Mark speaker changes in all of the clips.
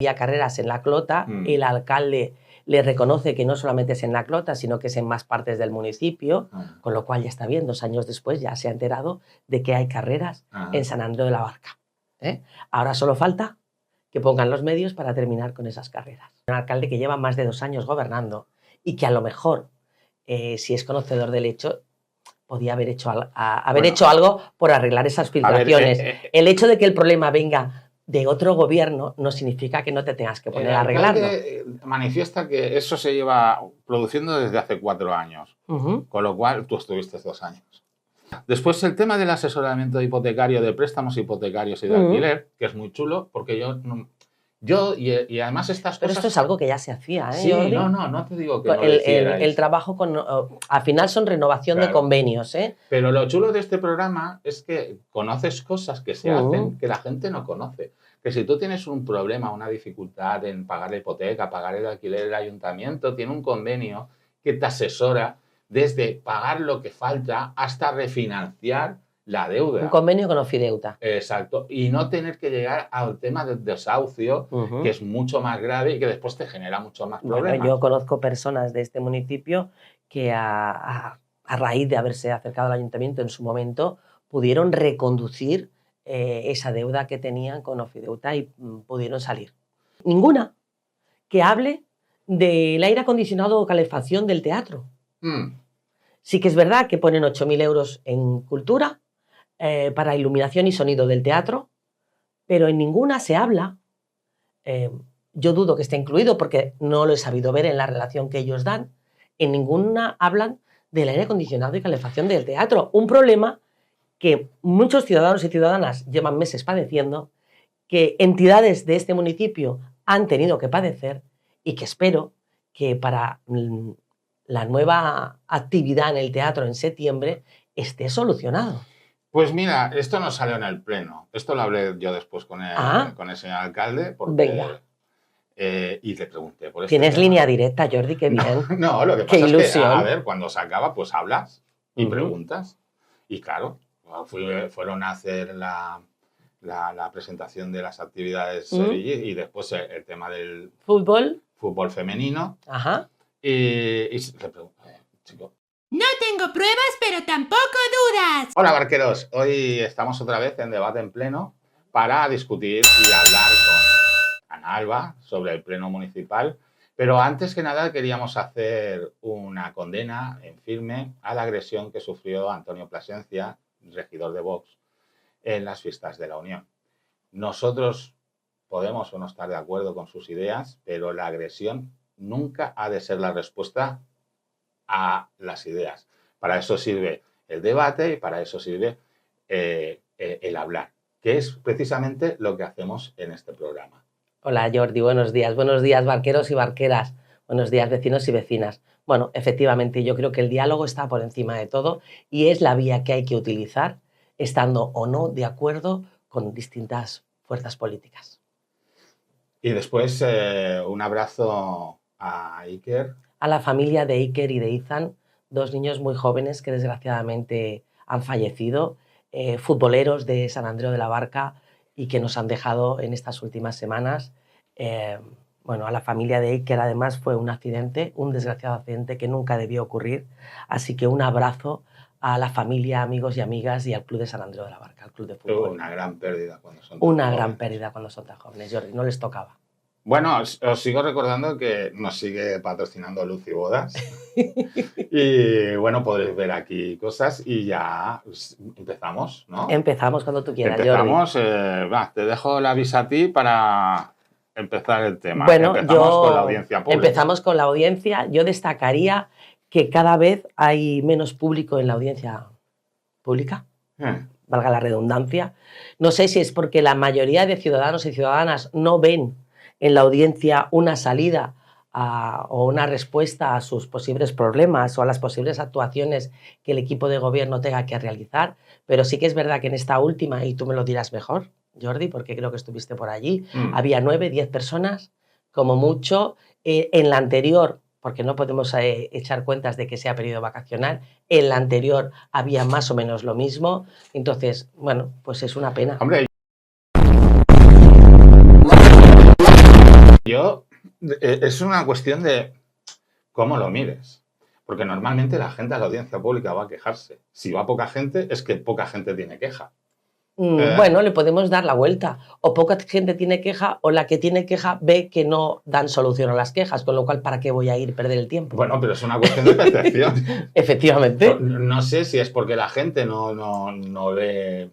Speaker 1: Había carreras en la Clota, el alcalde le reconoce que no solamente es en la Clota, sino que es en más partes del municipio, con lo cual ya está bien, 2 años después ya se ha enterado de que hay carreras en Sant Andreu de la Barca. Ahora solo falta que pongan los medios para terminar con esas carreras. Un alcalde que lleva más de 2 años gobernando y que a lo mejor, si es conocedor del hecho, podía haber hecho algo por arreglar esas filtraciones. El hecho de que el problema venga de otro gobierno no significa que no te tengas que poner a arreglarlo.
Speaker 2: Manifiesta que eso se lleva produciendo desde hace 4 años, con lo cual tú estuviste 2 años. Después el tema del asesoramiento hipotecario, de préstamos hipotecarios y de alquiler, que es muy chulo, porque y además estas cosas...
Speaker 1: Pero esto es algo que ya se hacía, ¿eh?
Speaker 2: Sí,
Speaker 1: Jordi?
Speaker 2: no te digo que no lo hicierais.
Speaker 1: El trabajo al final son renovación de convenios, ¿eh?
Speaker 2: Pero lo chulo de este programa es que conoces cosas que se hacen que la gente no conoce. Que si tú tienes un problema, una dificultad en pagar la hipoteca, pagar el alquiler, el ayuntamiento tiene un convenio que te asesora desde pagar lo que falta hasta refinanciar la deuda.
Speaker 1: Un convenio con Ofideuta.
Speaker 2: Exacto. Y no tener que llegar al tema del desahucio, que es mucho más grave y que después te genera mucho más problemas.
Speaker 1: Bueno, yo conozco personas de este municipio que a raíz de haberse acercado al ayuntamiento en su momento pudieron reconducir esa deuda que tenían con Ofideuta y pudieron salir. Ninguna que hable del aire acondicionado o calefacción del teatro. Sí que es verdad que ponen 8.000 euros en cultura para iluminación y sonido del teatro, pero en ninguna se habla, yo dudo que esté incluido porque no lo he sabido ver en la relación que ellos dan, en ninguna hablan del aire acondicionado y calefacción del teatro. Un problema que muchos ciudadanos y ciudadanas llevan meses padeciendo, que entidades de este municipio han tenido que padecer y que espero que para la nueva actividad en el teatro en septiembre esté solucionado.
Speaker 2: Pues mira, esto no salió en el pleno. Esto lo hablé yo después con el señor alcalde.
Speaker 1: Venga.
Speaker 2: Y le pregunté por esto.
Speaker 1: Tienes línea directa, Jordi, qué bien.
Speaker 2: No, lo que pasa es que, a ver, cuando se acaba, pues hablas y preguntas. Y claro, fueron a hacer la presentación de las actividades y después el tema del fútbol femenino. Y le pregunté, chico.
Speaker 3: No tengo pruebas, pero tampoco dudas.
Speaker 2: Hola, barqueros. Hoy estamos otra vez en debate en pleno para discutir y hablar con Ana Alba sobre el pleno municipal. Pero antes que nada queríamos hacer una condena en firme a la agresión que sufrió Antonio Plasencia, regidor de Vox, en las fiestas de la Unión. Nosotros podemos o no estar de acuerdo con sus ideas, pero la agresión nunca ha de ser la respuesta a las ideas. Para eso sirve el debate y para eso sirve el hablar, que es precisamente lo que hacemos en este programa.
Speaker 1: Hola Jordi, buenos días barqueros y barqueras, buenos días vecinos y vecinas. Bueno, efectivamente yo creo que el diálogo está por encima de todo y es la vía que hay que utilizar estando o no de acuerdo con distintas fuerzas políticas.
Speaker 2: Y después un abrazo a Iker.
Speaker 1: A la familia de Iker y de Izan, 2 niños muy jóvenes que desgraciadamente han fallecido, futboleros de Sant Andreu de la Barca y que nos han dejado en estas últimas semanas. Bueno, a la familia de Iker además fue un accidente, un desgraciado accidente que nunca debió ocurrir, así que un abrazo a la familia, amigos y amigas y al Club de Sant Andreu de la Barca, al Club de Fútbol.
Speaker 2: Una gran pérdida cuando son tan
Speaker 1: jóvenes. Una
Speaker 2: jóvenes.
Speaker 1: gran pérdida cuando son tan jóvenes, Jordi, no les tocaba.
Speaker 2: Bueno, os sigo recordando que nos sigue patrocinando Lucy Bodas y bueno, podéis ver aquí cosas y ya empezamos, ¿no?
Speaker 1: Empezamos cuando tú quieras,
Speaker 2: empezamos, Jordi. Te dejo la visa a ti para empezar el tema.
Speaker 1: Bueno,
Speaker 2: empezamos con la audiencia pública.
Speaker 1: Empezamos con la audiencia. Yo destacaría que cada vez hay menos público en la audiencia pública, valga la redundancia. No sé si es porque la mayoría de ciudadanos y ciudadanas no ven en la audiencia una salida o una respuesta a sus posibles problemas o a las posibles actuaciones que el equipo de gobierno tenga que realizar, pero sí que es verdad que en esta última, y tú me lo dirás mejor, Jordi, porque creo que estuviste por allí, había 9, 10 personas, como mucho. En la anterior, porque no podemos echar cuentas de que sea periodo vacacional, en la anterior había más o menos lo mismo, entonces, bueno, pues es una pena.
Speaker 2: Hombre, Es una cuestión de cómo lo mires. Porque normalmente la gente a la audiencia pública va a quejarse. Si va poca gente, es que poca gente tiene queja.
Speaker 1: Bueno, le podemos dar la vuelta. O poca gente tiene queja, o la que tiene queja ve que no dan solución a las quejas, con lo cual, ¿para qué voy a ir a perder el tiempo?
Speaker 2: Bueno, pero es una cuestión de percepción.
Speaker 1: Efectivamente.
Speaker 2: No sé si es porque la gente no ve,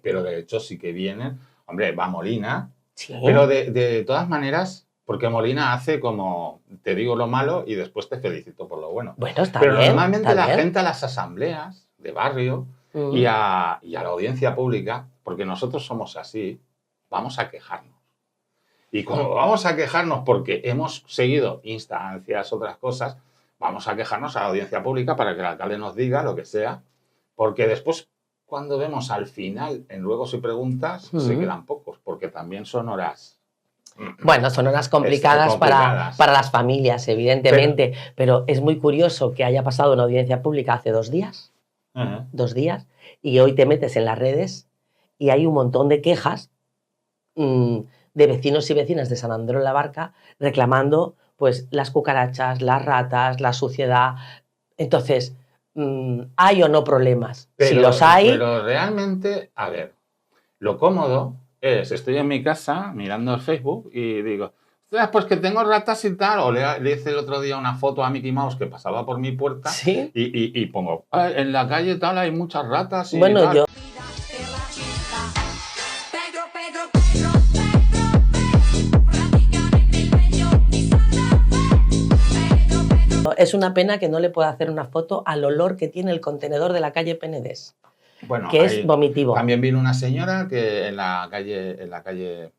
Speaker 2: pero de hecho sí que viene. Hombre, va Molina,
Speaker 1: Sí.
Speaker 2: pero de todas maneras, porque Molina hace como, te digo lo malo y después te felicito por lo bueno.
Speaker 1: Bueno, está
Speaker 2: Pero
Speaker 1: bien.
Speaker 2: normalmente
Speaker 1: está
Speaker 2: la
Speaker 1: bien.
Speaker 2: gente a las asambleas de barrio y a la audiencia pública, porque nosotros somos así, vamos a quejarnos. Y como vamos a quejarnos porque hemos seguido instancias, otras cosas, vamos a quejarnos a la audiencia pública para que el alcalde nos diga lo que sea, porque después, cuando vemos al final en ruegos y preguntas, se quedan pocos, porque también son horas.
Speaker 1: Bueno, son horas complicadas para las familias, evidentemente, pero es muy curioso que haya pasado una audiencia pública hace 2 días, 2 días, y hoy te metes en las redes y hay un montón de quejas de vecinos y vecinas de San Andreu la Barca reclamando pues las cucarachas, las ratas, la suciedad. Entonces, ¿hay o no problemas? Si los hay...
Speaker 2: Pero realmente, a ver, lo cómodo es, estoy en mi casa mirando el Facebook y digo, pues que tengo ratas y tal, o le hice el otro día una foto a Mickey Mouse que pasaba por mi puerta.
Speaker 1: ¿Sí?
Speaker 2: y pongo, en la calle tal hay muchas ratas y
Speaker 1: bueno,
Speaker 2: tal.
Speaker 1: yo... Es una pena que no le pueda hacer una foto al olor que tiene el contenedor de la calle Penedés,
Speaker 2: bueno,
Speaker 1: que es vomitivo.
Speaker 2: También vino una señora que en la calle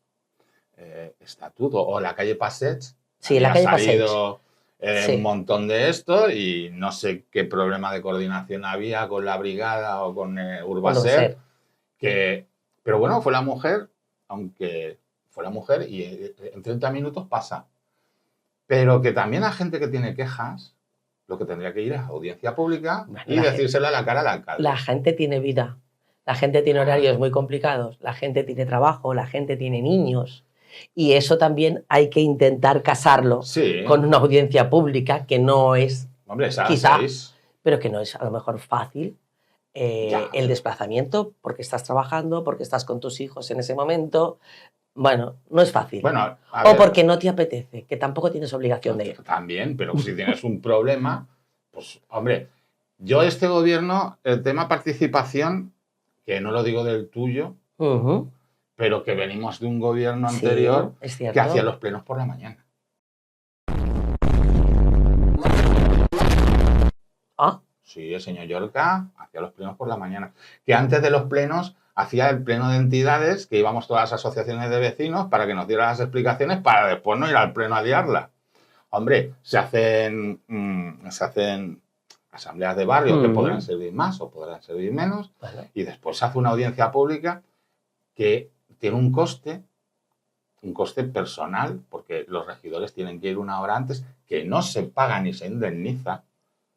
Speaker 2: Estatuto o la calle Passeig,
Speaker 1: sí, la calle Passeig,
Speaker 2: un montón de esto y no sé qué problema de coordinación había con la brigada o con Urbaser, pero bueno, fue la mujer, aunque fue la mujer y en 30 minutos pasa. Pero que también a gente que tiene quejas, lo que tendría que ir es a audiencia pública y decírselo a la cara al alcalde.
Speaker 1: La gente tiene vida, la gente tiene horarios muy complicados, la gente tiene trabajo, la gente tiene niños. Y eso también hay que intentar casarlo con una audiencia pública que no es, quizá, pero que no es a lo mejor fácil el desplazamiento porque estás trabajando, porque estás con tus hijos en ese momento. Bueno, no es fácil.
Speaker 2: Bueno,
Speaker 1: o porque no te apetece, que tampoco tienes obligación de ir.
Speaker 2: También, pero si tienes un problema, pues, hombre, yo este gobierno, el tema participación, que no lo digo del tuyo, pero que venimos de un gobierno anterior que hacía los plenos por la mañana.
Speaker 1: ¿Ah?
Speaker 2: Sí, el señor Llorca hacía los plenos por la mañana. Que antes de los plenos hacía el pleno de entidades, que íbamos todas las asociaciones de vecinos para que nos dieran las explicaciones para después no ir al pleno a liarla. Hombre, se hacen asambleas de barrio que podrán servir más o podrán servir menos, y después se hace una audiencia pública que tiene un coste personal, porque los regidores tienen que ir 1 hora antes, que no se paga ni se indemniza.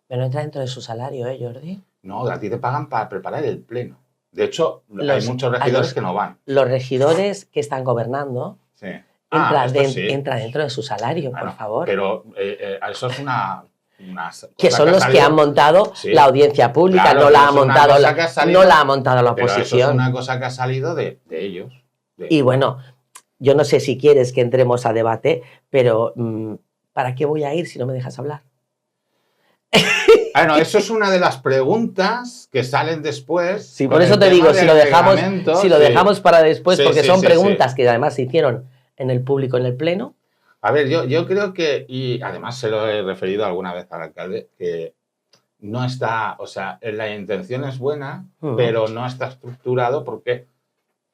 Speaker 1: Pero entra dentro de su salario, Jordi.
Speaker 2: No, a ti te pagan para preparar el pleno. De hecho, hay muchos regidores que no van.
Speaker 1: Los regidores que están gobernando entra dentro de su salario, por favor.
Speaker 2: Pero eso es una
Speaker 1: que son los que han montado la audiencia pública, no la ha montado la oposición.
Speaker 2: Pero eso es una cosa que ha salido de ellos.
Speaker 1: Y bueno, yo no sé si quieres que entremos a debate, pero ¿para qué voy a ir si no me dejas hablar?
Speaker 2: Bueno, eso es una de las preguntas que salen después.
Speaker 1: Sí, por eso te digo, si lo dejamos para después, porque son preguntas que además se hicieron en el público, en el pleno.
Speaker 2: A ver, yo creo que, y además se lo he referido alguna vez al alcalde, que no está, o sea, la intención es buena, pero no está estructurado porque,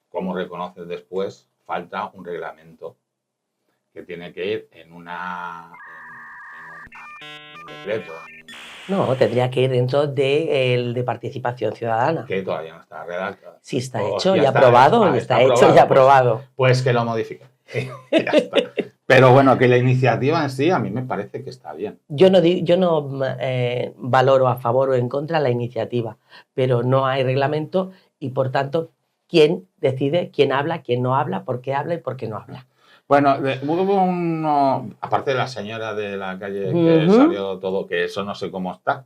Speaker 2: como reconoces después, falta un reglamento que tiene que ir en un decreto.
Speaker 1: No, tendría que ir dentro de participación ciudadana.
Speaker 2: Que todavía no está redactado.
Speaker 1: Sí, está hecho y aprobado. Está hecho y aprobado.
Speaker 2: Pues que lo modifiquen. Ya está. Pero bueno, que la iniciativa en sí a mí me parece que está bien.
Speaker 1: Yo no valoro a favor o en contra la iniciativa, pero no hay reglamento y por tanto, ¿quién decide quién habla, quién no habla, por qué habla y por qué no habla?
Speaker 2: Bueno, hubo uno, aparte de la señora de la calle que
Speaker 1: Ujú.
Speaker 2: salió todo, que eso no sé cómo está,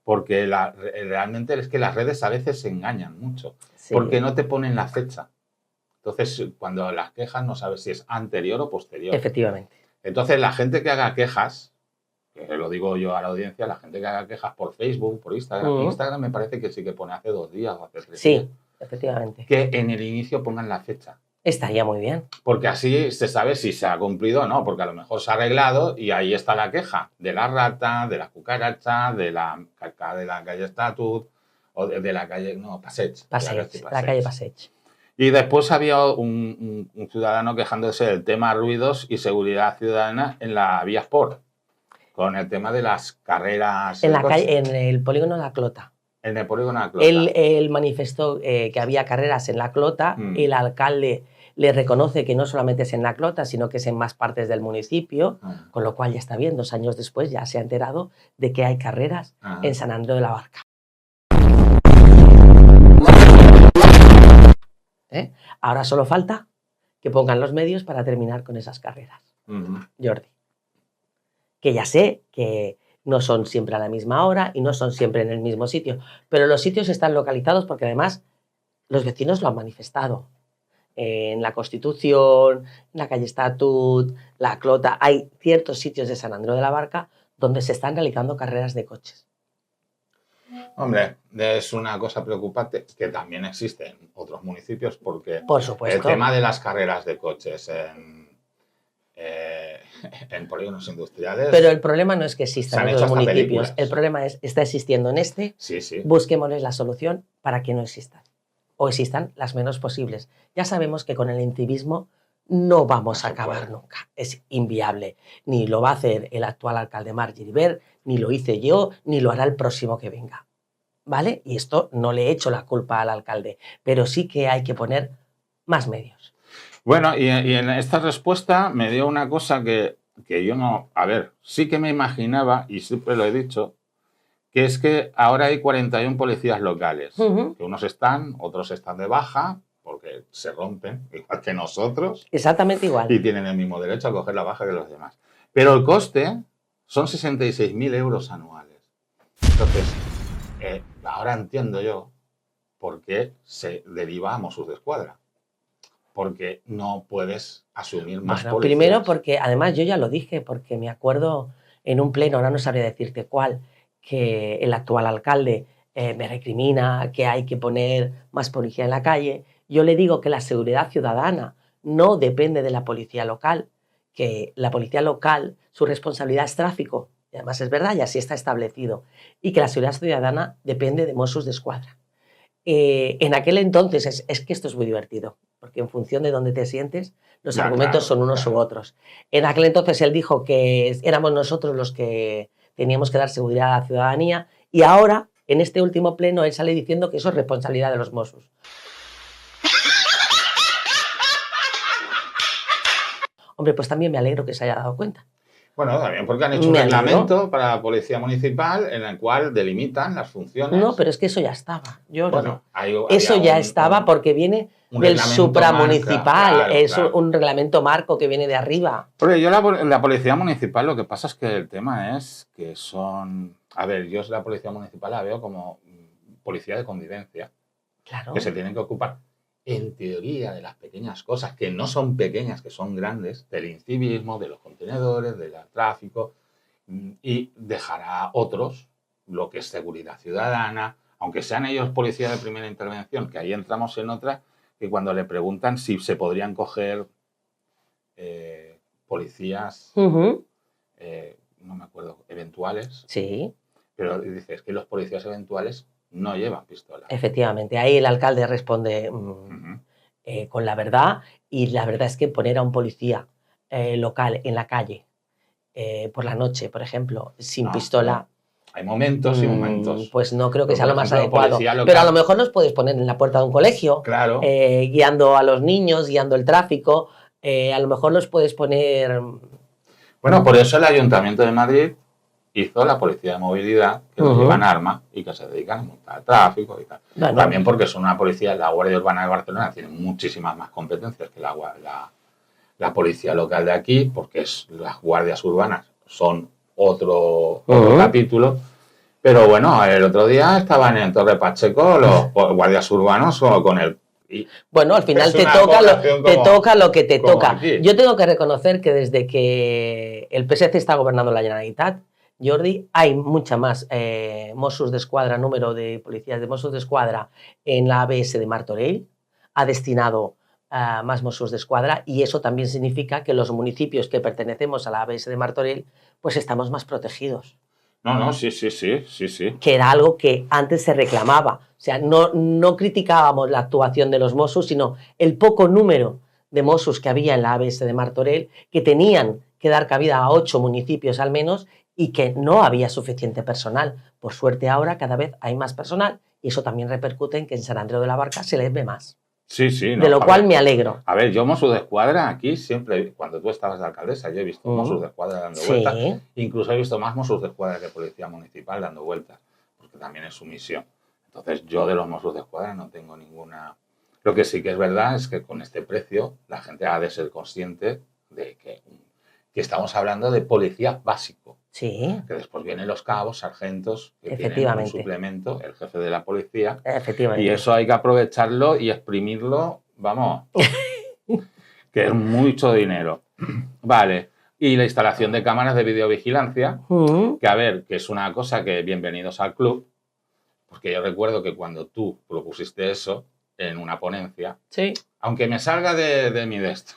Speaker 2: porque realmente es que las redes a veces se engañan mucho,
Speaker 1: Sí,
Speaker 2: porque no te ponen la fecha. Entonces, cuando las quejas no sabes si es anterior o posterior.
Speaker 1: efectivamente.
Speaker 2: Entonces, la gente que haga quejas, que lo digo yo a la audiencia, la gente que haga quejas por Facebook, por Instagram,
Speaker 1: Ujú.
Speaker 2: Instagram me parece que sí que pone hace 2 días o hace 3 días,
Speaker 1: Sí, efectivamente.
Speaker 2: que en el inicio pongan la fecha.
Speaker 1: Estaría muy bien.
Speaker 2: Porque así se sabe si se ha cumplido o no, porque a lo mejor se ha arreglado y ahí está la queja de la rata, de la cucaracha, de la caca de la calle Statut o de la calle, no, Passeig.
Speaker 1: La calle Passeig.
Speaker 2: Y después había un ciudadano quejándose del tema ruidos y seguridad ciudadana en la Vía Sport, con el tema de las carreras
Speaker 1: En
Speaker 2: de
Speaker 1: la
Speaker 2: coche.
Speaker 1: calle, en el polígono La Clota.
Speaker 2: En el polígono de la Clota.
Speaker 1: Él manifestó que había carreras en La Clota. El alcalde le reconoce que no solamente es en La Clota, sino que es en más partes del municipio, con lo cual ya está bien, 2 años después ya se ha enterado de que hay carreras en San Andreu de la Barca. Ahora solo falta que pongan los medios para terminar con esas carreras, Jordi. Que ya sé que no son siempre a la misma hora y no son siempre en el mismo sitio, pero los sitios están localizados porque además los vecinos lo han manifestado. En la Constitución, en la calle Statut, La Clota, hay ciertos sitios de San Andreu de la Barca donde se están realizando carreras de coches.
Speaker 2: Hombre, es una cosa preocupante que también existe en otros municipios porque
Speaker 1: Por supuesto.
Speaker 2: el tema de las carreras de coches en polígonos industriales.
Speaker 1: Pero el problema no es que exista
Speaker 2: se han
Speaker 1: en
Speaker 2: hecho
Speaker 1: otros
Speaker 2: hasta
Speaker 1: municipios,
Speaker 2: películas.
Speaker 1: el problema es está existiendo en este,
Speaker 2: Sí, sí.
Speaker 1: busquémosles la solución para que no existan, o existan las menos posibles. Ya sabemos que con el incivismo no vamos
Speaker 2: No
Speaker 1: a
Speaker 2: se
Speaker 1: acabar
Speaker 2: puede.
Speaker 1: nunca, es inviable. Ni lo va a hacer el actual alcalde Marc Giribert, ni lo hice yo, ni lo hará el próximo que venga. ¿Vale? Y esto no le echo la culpa al alcalde, pero sí que hay que poner más medios.
Speaker 2: Bueno, y en esta respuesta me dio una cosa que yo no... A ver, sí que me imaginaba, y siempre lo he dicho, que es que ahora hay 41 policías locales.
Speaker 1: Ujú.
Speaker 2: Que unos están, otros están de baja, porque se rompen, igual que nosotros,
Speaker 1: Exactamente igual.
Speaker 2: y tienen el mismo derecho a coger la baja que los demás. Pero el coste son 66.000 euros anuales. Entonces, ahora entiendo yo por qué se deriva a Mossos d'Esquadra. Porque no puedes asumir más
Speaker 1: Bueno,
Speaker 2: policías.
Speaker 1: primero porque, además yo ya lo dije, porque me acuerdo en un pleno, ahora no sabría decirte cuál, que el actual alcalde me recrimina que hay que poner más policía en la calle. Yo le digo que la seguridad ciudadana no depende de la policía local, que la policía local, su responsabilidad es tráfico, y además es verdad, y así está establecido, y que la seguridad ciudadana depende de Mossos d'Esquadra. En aquel entonces, es que esto es muy divertido, porque en función de dónde te sientes, los argumentos son unos u otros. En aquel entonces él dijo que éramos nosotros los que teníamos que dar seguridad a la ciudadanía, y ahora, en este último pleno, él sale diciendo que eso es responsabilidad de los Mossos. Hombre, pues también me alegro que se haya dado cuenta.
Speaker 2: Bueno, también porque han hecho un reglamento para la policía municipal en el cual delimitan las funciones.
Speaker 1: No, pero es que eso ya estaba.
Speaker 2: Bueno,
Speaker 1: eso ya estaba porque viene del supramunicipal,
Speaker 2: marca,
Speaker 1: es
Speaker 2: claro.
Speaker 1: un reglamento marco que viene de arriba.
Speaker 2: Porque yo la policía municipal, lo que pasa es que el tema es que son... A ver, yo la policía municipal la veo como policía de convivencia.
Speaker 1: Claro.
Speaker 2: Que se tienen que ocupar, en teoría, de las pequeñas cosas, que no son pequeñas, que son grandes, del incivismo, de los contenedores, del tráfico, y dejar a otros lo que es seguridad ciudadana, aunque sean ellos policía de primera intervención, que ahí entramos en otra, que cuando le preguntan si se podrían coger policías,
Speaker 1: Uh-huh.
Speaker 2: no me acuerdo, eventuales,
Speaker 1: Sí,
Speaker 2: pero dices que los policías eventuales no llevan pistola.
Speaker 1: efectivamente. Ahí el alcalde responde con la verdad, y la verdad es que poner a un policía local en la calle por la noche, por ejemplo, sin pistola...
Speaker 2: Hay momentos y momentos.
Speaker 1: Pues no creo que
Speaker 2: Pero,
Speaker 1: sea lo
Speaker 2: por
Speaker 1: más
Speaker 2: ejemplo,
Speaker 1: adecuado.
Speaker 2: local,
Speaker 1: pero a lo mejor los puedes poner en la puerta de un colegio,
Speaker 2: claro.
Speaker 1: Guiando a los niños, guiando el tráfico. A lo mejor los puedes poner...
Speaker 2: Bueno, por eso el Ayuntamiento de Madrid hizo la policía de movilidad, que no llevan arma y que se dedican a montar tráfico y tal.
Speaker 1: Bueno.
Speaker 2: También porque son una policía, la Guardia Urbana de Barcelona tiene muchísimas más competencias que la la policía local de aquí, porque las guardias urbanas son otro capítulo. Pero bueno, el otro día estaban en Torre Pacheco los guardias urbanos con el...
Speaker 1: Bueno, al final te toca lo que te toca. Aquí. Yo tengo que reconocer que desde que el PSC está gobernando la Generalitat, Jordi, hay mucha más Mossos d'Esquadra, número de policías de Mossos d'Esquadra en la ABS de Martorell, ha destinado más Mossos d'Esquadra, y eso también significa que los municipios que pertenecemos a la ABS de Martorell, pues estamos más protegidos.
Speaker 2: No, sí.
Speaker 1: Que era algo que antes se reclamaba. O sea, no criticábamos la actuación de los Mossos, sino el poco número de Mossos que había en la ABS de Martorell, que tenían que dar cabida a 8 municipios al menos, y que no había suficiente personal. Por suerte ahora cada vez hay más personal, y eso también repercute en que en Sant Andreu de la Barca se les ve más.
Speaker 2: Sí.
Speaker 1: De lo cual me alegro.
Speaker 2: A ver, yo Mossos d'Esquadra aquí siempre, cuando tú estabas de alcaldesa, yo he visto Mossos d'Esquadra dando vueltas. Incluso he visto más Mossos d'Esquadra que Policía Municipal dando vueltas, porque también es su misión. Entonces yo de los Mossos d'Esquadra no tengo ninguna... Lo que sí que es verdad es que con este precio la gente ha de ser consciente de que estamos hablando de policía básico.
Speaker 1: Sí.
Speaker 2: Que después vienen los cabos, sargentos, que tienen un suplemento, el jefe de la policía.
Speaker 1: Efectivamente.
Speaker 2: Y eso hay que aprovecharlo y exprimirlo, vamos, que es mucho dinero. Vale. Y la instalación de cámaras de videovigilancia, que a ver, que es una cosa que bienvenidos al club, porque yo recuerdo que cuando tú propusiste eso en una ponencia, aunque me salga de mi esto,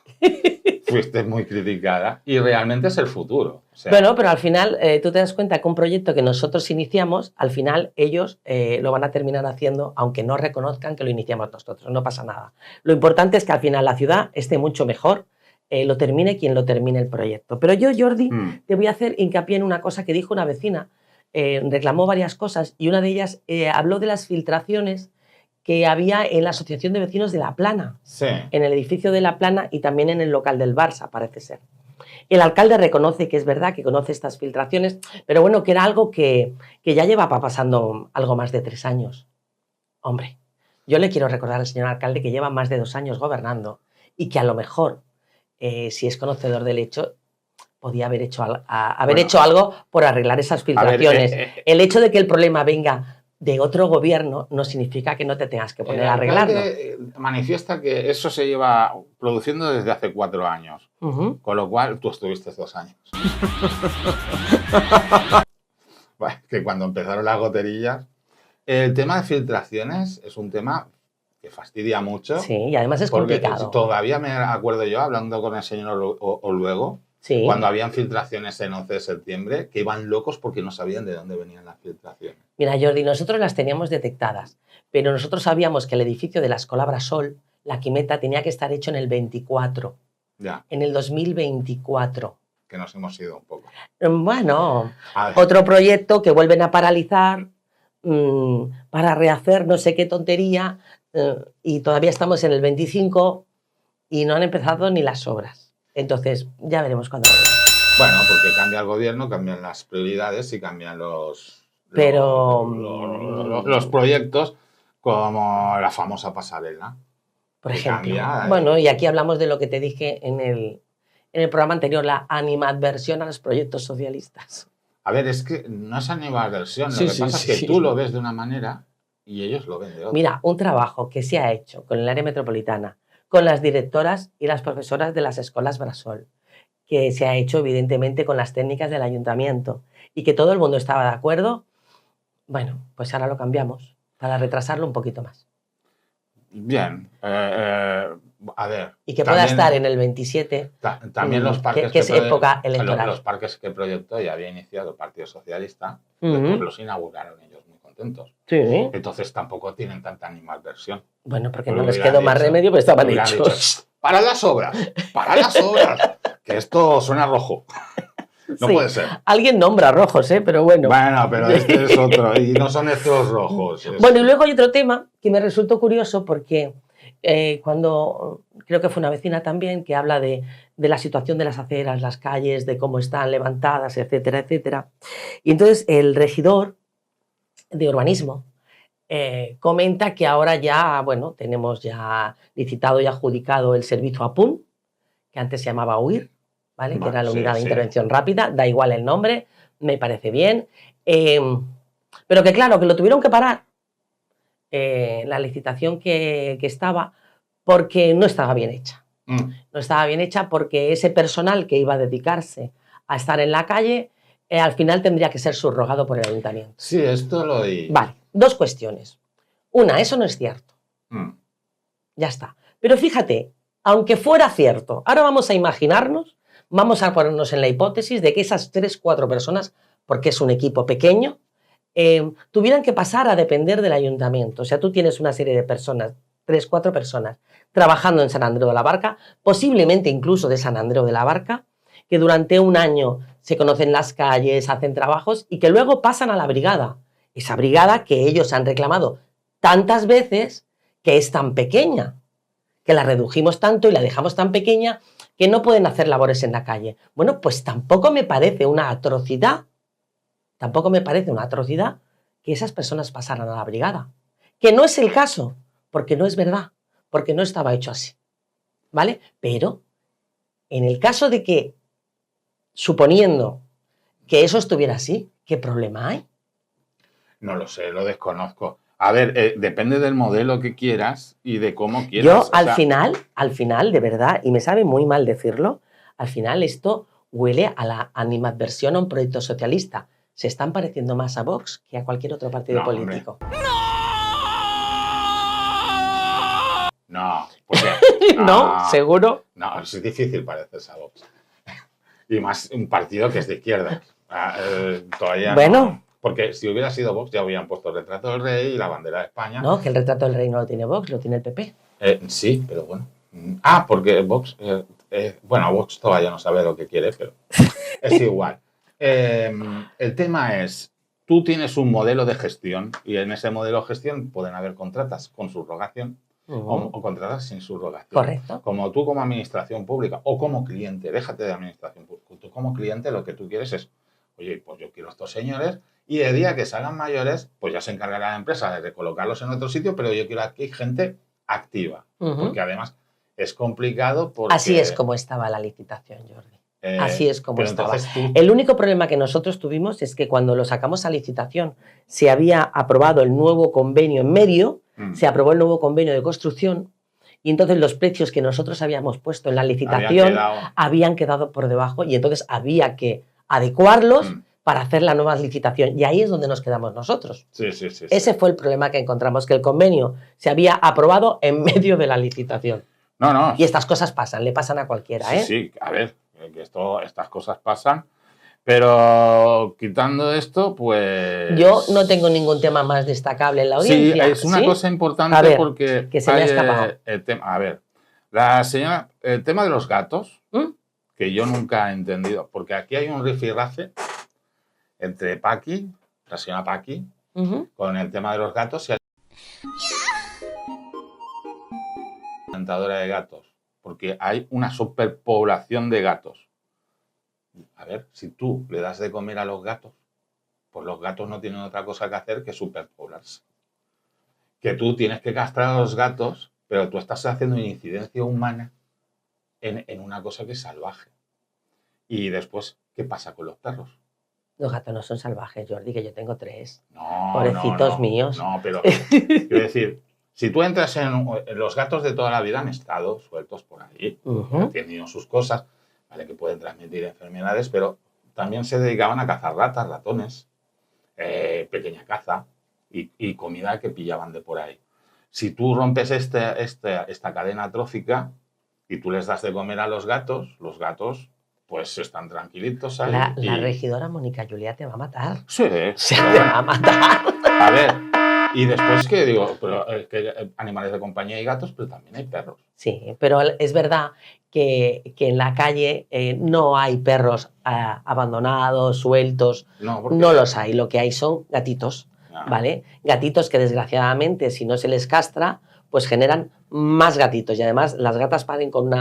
Speaker 2: fuiste muy criticada y realmente es el futuro. O sea,
Speaker 1: bueno, pero al final tú te das cuenta que un proyecto que nosotros iniciamos, al final ellos lo van a terminar haciendo, aunque no reconozcan que lo iniciamos nosotros, no pasa nada. Lo importante es que al final la ciudad esté mucho mejor, lo termine quien lo termine el proyecto. Pero yo, Jordi, te voy a hacer hincapié en una cosa que dijo una vecina, reclamó varias cosas, y una de ellas habló de las filtraciones que había en la Asociación de Vecinos de La Plana, en el edificio de La Plana y también en el local del Barça, parece ser. El alcalde reconoce que es verdad que conoce estas filtraciones, pero bueno, que era algo que ya llevaba pasando algo más de 3 años. Hombre, yo le quiero recordar al señor alcalde que lleva más de 2 años gobernando y que a lo mejor, si es conocedor del hecho, podía haber hecho algo por arreglar esas filtraciones. El hecho de que el problema venga de otro gobierno no significa que no te tengas que poner a arreglarlo.
Speaker 2: Manifiesta que eso se lleva produciendo desde hace 4 años, con lo cual tú estuviste 2 años. Bueno, que cuando empezaron las goterillas, el tema de filtraciones es un tema que fastidia mucho.
Speaker 1: Sí, y además es complicado.
Speaker 2: Todavía me acuerdo yo, hablando con el señor Oluego, cuando habían filtraciones en 11 de septiembre, que iban locos porque no sabían de dónde venían las filtraciones.
Speaker 1: Mira, Jordi, nosotros las teníamos detectadas, pero nosotros sabíamos que el edificio de la Escola Brasol, la Quimeta, tenía que estar hecho en el 24.
Speaker 2: Ya.
Speaker 1: En el 2024.
Speaker 2: Que nos hemos ido un poco.
Speaker 1: Bueno, otro proyecto que vuelven a paralizar para rehacer no sé qué tontería, y todavía estamos en el 25 y no han empezado ni las obras. Entonces, ya veremos cuándo.
Speaker 2: Bueno, porque cambia el gobierno, cambian las prioridades y cambian los proyectos, como la famosa pasarela.
Speaker 1: Por ejemplo. Bueno, y aquí hablamos de lo que te dije en el programa anterior, la animadversión a los proyectos socialistas.
Speaker 2: A ver, es que no es animadversión, lo que pasa es que tú lo ves de una manera y ellos lo ven de otra.
Speaker 1: Mira, un trabajo que se ha hecho con el área metropolitana, con las directoras y las profesoras de las escuelas Brasol, que se ha hecho evidentemente con las técnicas del ayuntamiento y que todo el mundo estaba de acuerdo, bueno, pues ahora lo cambiamos para retrasarlo un poquito más.
Speaker 2: Bien, a ver.
Speaker 1: Y que pueda estar en el 27,
Speaker 2: también los parques
Speaker 1: que es época electoral.
Speaker 2: Los parques que proyectó ya había iniciado el Partido Socialista, después los inauguraron ellos muy contentos.
Speaker 1: Sí.
Speaker 2: Entonces tampoco tienen tanta animadversión.
Speaker 1: Bueno, porque no les quedó más remedio, pero estaban hechos.
Speaker 2: ¡Para las obras! ¡Para las obras! Que esto suena rojo. No puede ser.
Speaker 1: Alguien nombra rojos, pero bueno.
Speaker 2: Bueno, pero este es otro, y no son estos rojos.
Speaker 1: Bueno, y luego hay otro tema que me resultó curioso porque cuando, creo que fue una vecina también, que habla de la situación de las aceras, las calles, de cómo están levantadas, etcétera, etcétera. Y entonces el regidor de urbanismo comenta que ahora ya, bueno, tenemos ya licitado y adjudicado el servicio APUN, que antes se llamaba UIR, ¿vale? Que
Speaker 2: Vale,
Speaker 1: era la
Speaker 2: sí,
Speaker 1: unidad de
Speaker 2: sí.
Speaker 1: intervención rápida, da igual el nombre, me parece bien. Pero que claro, que lo tuvieron que parar, la licitación que estaba, porque no estaba bien hecha. No estaba bien hecha porque ese personal que iba a dedicarse a estar en la calle, al final tendría que ser subrogado por el ayuntamiento.
Speaker 2: Sí, esto lo oí.
Speaker 1: Vale, dos cuestiones. Una, eso no es cierto. Ya está. Pero fíjate, aunque fuera cierto, ahora vamos a imaginarnos, vamos a ponernos en la hipótesis de que esas 3, 4 personas, porque es un equipo pequeño, tuvieran que pasar a depender del ayuntamiento. O sea, tú tienes una serie de personas, 3, 4 personas, trabajando en San Andreu de la Barca, posiblemente incluso de San Andreu de la Barca, que durante un año se conocen las calles, hacen trabajos y que luego pasan a la brigada. Esa brigada que ellos han reclamado tantas veces, que es tan pequeña, que la redujimos tanto y la dejamos tan pequeña que no pueden hacer labores en la calle. Bueno, pues tampoco me parece una atrocidad que esas personas pasaran a la brigada. Que no es el caso, porque no es verdad, porque no estaba hecho así, ¿vale? Pero en el caso de que, suponiendo que eso estuviera así, ¿qué problema hay?
Speaker 2: No lo sé, lo desconozco. A ver, depende del modelo que quieras y de cómo quieras.
Speaker 1: Yo, al final, de verdad, y me sabe muy mal decirlo, al final esto huele a la animadversión a un proyecto socialista. Se están pareciendo más a Vox que a cualquier otro partido político.
Speaker 2: No, porque,
Speaker 1: ¿No? ¿Seguro?
Speaker 2: No, es difícil parecerse a Vox. Y más un partido que es de izquierda. Todavía
Speaker 1: bueno.
Speaker 2: No. Porque si hubiera sido Vox ya habían puesto el retrato del rey y la bandera de España.
Speaker 1: No, que el retrato del rey no lo tiene Vox, lo tiene el PP.
Speaker 2: Sí, pero bueno. Porque Vox... bueno, Vox todavía no sabe lo que quiere, pero es igual. El tema es, tú tienes un modelo de gestión y en ese modelo de gestión pueden haber contratas con subrogación o contratas sin subrogación.
Speaker 1: Correcto.
Speaker 2: Como tú como administración pública o como cliente, déjate de administración pública, tú como cliente lo que tú quieres es, oye, pues yo quiero a estos señores y el día que salgan mayores, pues ya se encargará la empresa de recolocarlos en otro sitio, pero yo quiero aquí gente activa, porque además es complicado porque...
Speaker 1: Así es como estaba la licitación, Jordi. Así es como estaba.
Speaker 2: Tú...
Speaker 1: El único problema que nosotros tuvimos es que cuando lo sacamos a licitación se había aprobado el nuevo convenio en medio, se aprobó el nuevo convenio de construcción y entonces los precios que nosotros habíamos puesto en la licitación habían quedado por debajo y entonces había que adecuarlos para hacer la nueva licitación y ahí es donde nos quedamos nosotros.
Speaker 2: Sí.
Speaker 1: Ese fue el problema que encontramos, que el convenio se había aprobado en medio de la licitación.
Speaker 2: No.
Speaker 1: Y estas cosas pasan, le pasan a cualquiera, ¿eh?
Speaker 2: Sí, a ver, que estas cosas pasan, pero quitando esto, pues...
Speaker 1: Yo no tengo ningún tema más destacable en la audiencia.
Speaker 2: Sí, es una cosa importante porque...
Speaker 1: Que se me ha escapado.
Speaker 2: El tema de los gatos, que yo nunca he entendido, porque aquí hay un rifirrafe entre Paqui, la señora Paqui, con el tema de los gatos y la alimentadora de gatos, porque hay una superpoblación de gatos. A ver, si tú le das de comer a los gatos, pues los gatos no tienen otra cosa que hacer que superpoblarse. Que tú tienes que castrar a los gatos, pero tú estás haciendo una incidencia humana en una cosa que es salvaje. Y después, ¿qué pasa con los perros?
Speaker 1: Los gatos no son salvajes, Jordi, que yo tengo 3.
Speaker 2: No,
Speaker 1: pobrecitos míos.
Speaker 2: No, pero quiero decir, si tú entras en los gatos de toda la vida han estado sueltos por ahí, han tenido sus cosas, ¿vale? Que pueden transmitir enfermedades, pero también se dedicaban a cazar ratas, ratones, pequeña caza y comida que pillaban de por ahí. Si tú rompes esta cadena trófica y tú les das de comer a los gatos pues están tranquilitos ahí.
Speaker 1: La regidora Mónica Julia te va a matar.
Speaker 2: Sí.
Speaker 1: Te va a matar.
Speaker 2: A ver, y después que digo, pero que animales de compañía y gatos, pero también hay perros.
Speaker 1: Sí, pero es verdad que en la calle no hay perros abandonados, sueltos. No los hay. Lo que hay son gatitos, ¿vale? Gatitos que desgraciadamente, si no se les castra, pues generan más gatitos y además las gatas paren con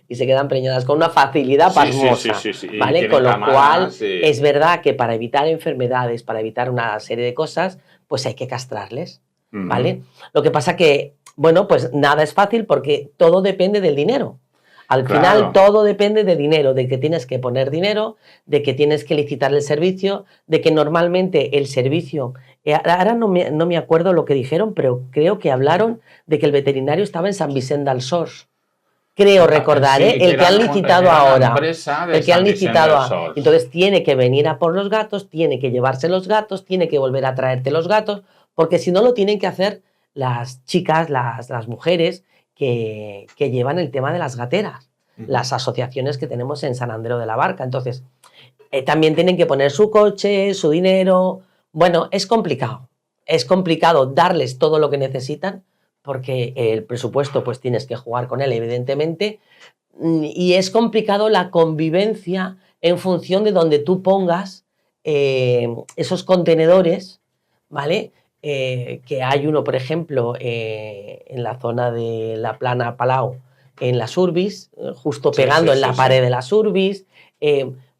Speaker 1: y se quedan preñadas con una facilidad pasmosa, ¿vale? Con lo cual es verdad que para evitar enfermedades, para evitar una serie de cosas, pues hay que castrarles, ¿vale? Lo que pasa que, bueno, pues nada es fácil porque todo depende del dinero. Al
Speaker 2: Claro.
Speaker 1: final todo depende de dinero, de que tienes que poner dinero, de que tienes que licitar el servicio, de que normalmente el servicio... ahora no me acuerdo lo que dijeron, pero creo que hablaron de que el veterinario estaba en Sant Vicent del Sors. Creo recordar,
Speaker 2: Sí,
Speaker 1: el que han licitado
Speaker 2: era la
Speaker 1: ahora.
Speaker 2: empresa de
Speaker 1: El que han
Speaker 2: Sant Vicent
Speaker 1: licitado.
Speaker 2: del Sors.
Speaker 1: Entonces tiene que venir a por los gatos, tiene que llevarse los gatos, tiene que volver a traerte los gatos, porque si no lo tienen que hacer las chicas, las mujeres que llevan el tema de las gateras, las asociaciones que tenemos en San Andreu de la Barca. Entonces, también tienen que poner su coche, su dinero. Bueno, es complicado darles todo lo que necesitan, porque el presupuesto pues tienes que jugar con él, evidentemente, y es complicado la convivencia en función de donde tú pongas esos contenedores, ¿vale? Que hay uno, por ejemplo, en la zona de la Plana Palau, en las Urbis, justo pegando en la pared de las Urbis.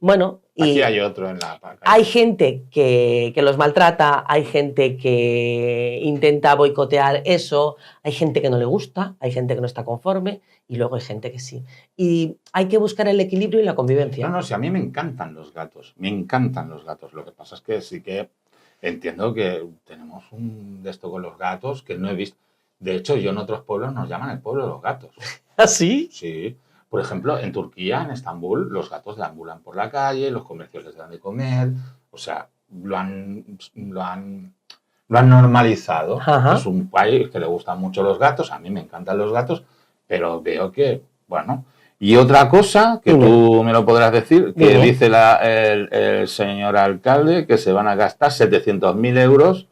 Speaker 1: Bueno,
Speaker 2: aquí hay otro en la calle.
Speaker 1: Hay gente que los maltrata, hay gente que intenta boicotear eso, hay gente que no le gusta, hay gente que no está conforme y luego hay gente que sí. Y hay que buscar el equilibrio y la convivencia.
Speaker 2: No, si a mí me encantan los gatos, me encantan los gatos. Lo que pasa es que sí que entiendo que tenemos un de esto con los gatos que no he visto. De hecho, yo en otros pueblos nos llaman el pueblo de los gatos.
Speaker 1: ¿Ah, sí?
Speaker 2: Sí. Por ejemplo, en Turquía, en Estambul, los gatos deambulan por la calle, los comercios les dan de comer, o sea, lo han normalizado.
Speaker 1: Ajá.
Speaker 2: Es un país que le gustan mucho los gatos, a mí me encantan los gatos, pero veo que, bueno. Y otra cosa, que tú me lo podrás decir, que dice el señor alcalde que se van a gastar 700.000 euros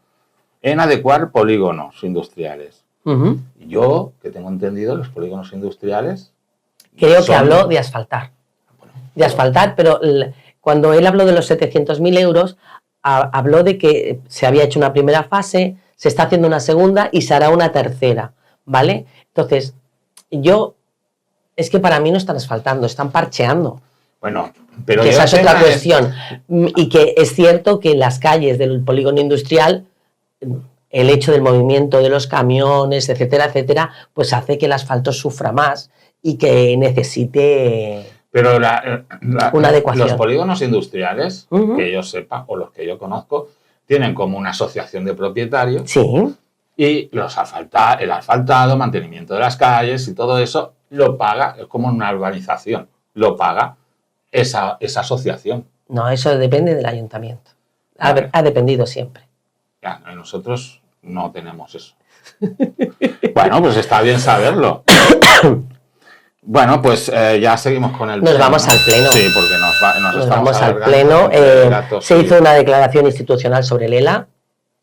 Speaker 2: en adecuar polígonos industriales. Yo, que tengo entendido, los polígonos industriales...
Speaker 1: Creo que habló de asfaltar. De asfaltar, pero cuando él habló de los 700.000 euros, habló de que se había hecho una primera fase, se está haciendo una segunda y se hará una tercera, ¿vale? Entonces, es que para mí no están asfaltando, están parcheando.
Speaker 2: Bueno, pero
Speaker 1: que esa es otra cuestión. Y que es cierto que en las calles del polígono industrial, el hecho del movimiento de los camiones, etcétera, etcétera, pues hace que el asfalto sufra más y que necesite
Speaker 2: pero
Speaker 1: una adecuación.
Speaker 2: Los polígonos industriales, que yo sepa, o los que yo conozco, tienen como una asociación de propietarios.
Speaker 1: Sí.
Speaker 2: Y el asfaltado, mantenimiento de las calles y todo eso lo paga, es como una urbanización, lo paga esa asociación.
Speaker 1: No, eso depende del ayuntamiento.
Speaker 2: Vale.
Speaker 1: Ha dependido siempre.
Speaker 2: Ya, nosotros no tenemos eso. Bueno, pues está bien saberlo. Bueno, pues ya seguimos con el
Speaker 1: pleno. Nos vamos al pleno.
Speaker 2: Sí, porque nos
Speaker 1: vamos al pleno. Se hizo una declaración institucional sobre el ELA.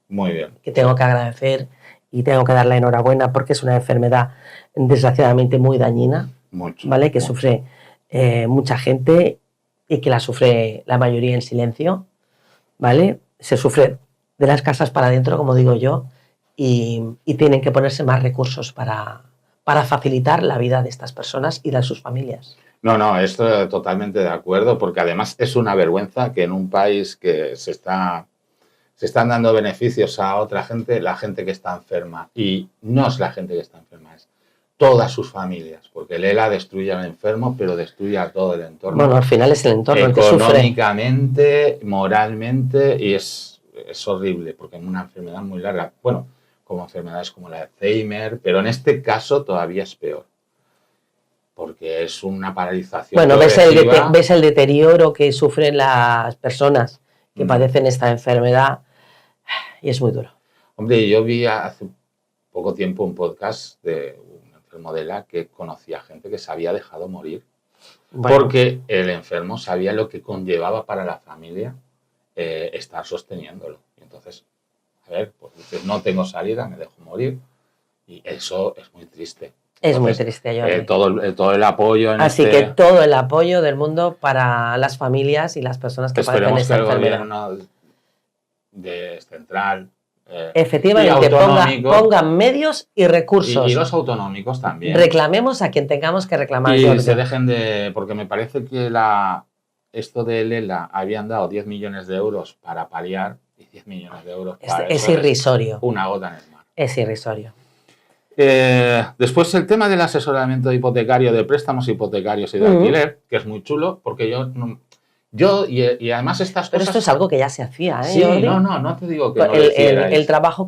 Speaker 2: Muy bien.
Speaker 1: Que tengo que agradecer y tengo que dar la enhorabuena porque es una enfermedad desgraciadamente muy dañina.
Speaker 2: Mucho.
Speaker 1: ¿Vale? Que sufre mucha gente y que la sufre la mayoría en silencio. ¿Vale? Se sufre de las casas para adentro, como digo yo, y tienen que ponerse más recursos para facilitar la vida de estas personas y de sus familias.
Speaker 2: No, estoy totalmente de acuerdo, porque además es una vergüenza que en un país que se están dando beneficios a otra gente, la gente que está enferma, y no es la gente que está enferma, es todas sus familias, porque el ELA destruye al enfermo, pero destruye a todo el entorno.
Speaker 1: Bueno, al final es el entorno el que sufre.
Speaker 2: Económicamente, moralmente, y es horrible, porque es una enfermedad muy larga. Bueno, como enfermedades como el Alzheimer, pero en este caso todavía es peor, porque es una paralización.
Speaker 1: Bueno, ves el deterioro que sufren las personas que padecen esta enfermedad y es muy duro.
Speaker 2: Hombre, yo vi hace poco tiempo un podcast de un enfermo de ELA que conocía gente que se había dejado morir, porque el enfermo sabía lo que conllevaba para la familia estar sosteniéndolo. Y entonces, a ver, pues dices, no tengo salida, me dejo morir. Y eso es muy triste.
Speaker 1: Es muy triste, yo.
Speaker 2: Todo el apoyo.
Speaker 1: Así que todo el apoyo del mundo para las familias y las personas que padecen esta enfermedad.
Speaker 2: Esperemos que el gobierno central
Speaker 1: efectivamente pongan medios y recursos.
Speaker 2: Y los autonómicos también.
Speaker 1: Reclamemos a quien tengamos que reclamar.
Speaker 2: Y se dejen de... Porque me parece que esto de ELA habían dado 10 millones de euros para paliar y 10 millones de euros para
Speaker 1: es irrisorio.
Speaker 2: Una gota en el mar.
Speaker 1: Es irrisorio.
Speaker 2: Después el tema del asesoramiento hipotecario, de préstamos hipotecarios y de alquiler, que es muy chulo, porque y además estas
Speaker 1: Pero
Speaker 2: cosas...
Speaker 1: esto es algo que ya se hacía, ¿eh,
Speaker 2: Sí,
Speaker 1: Jordi?
Speaker 2: no te digo que no lo hicierais.
Speaker 1: El trabajo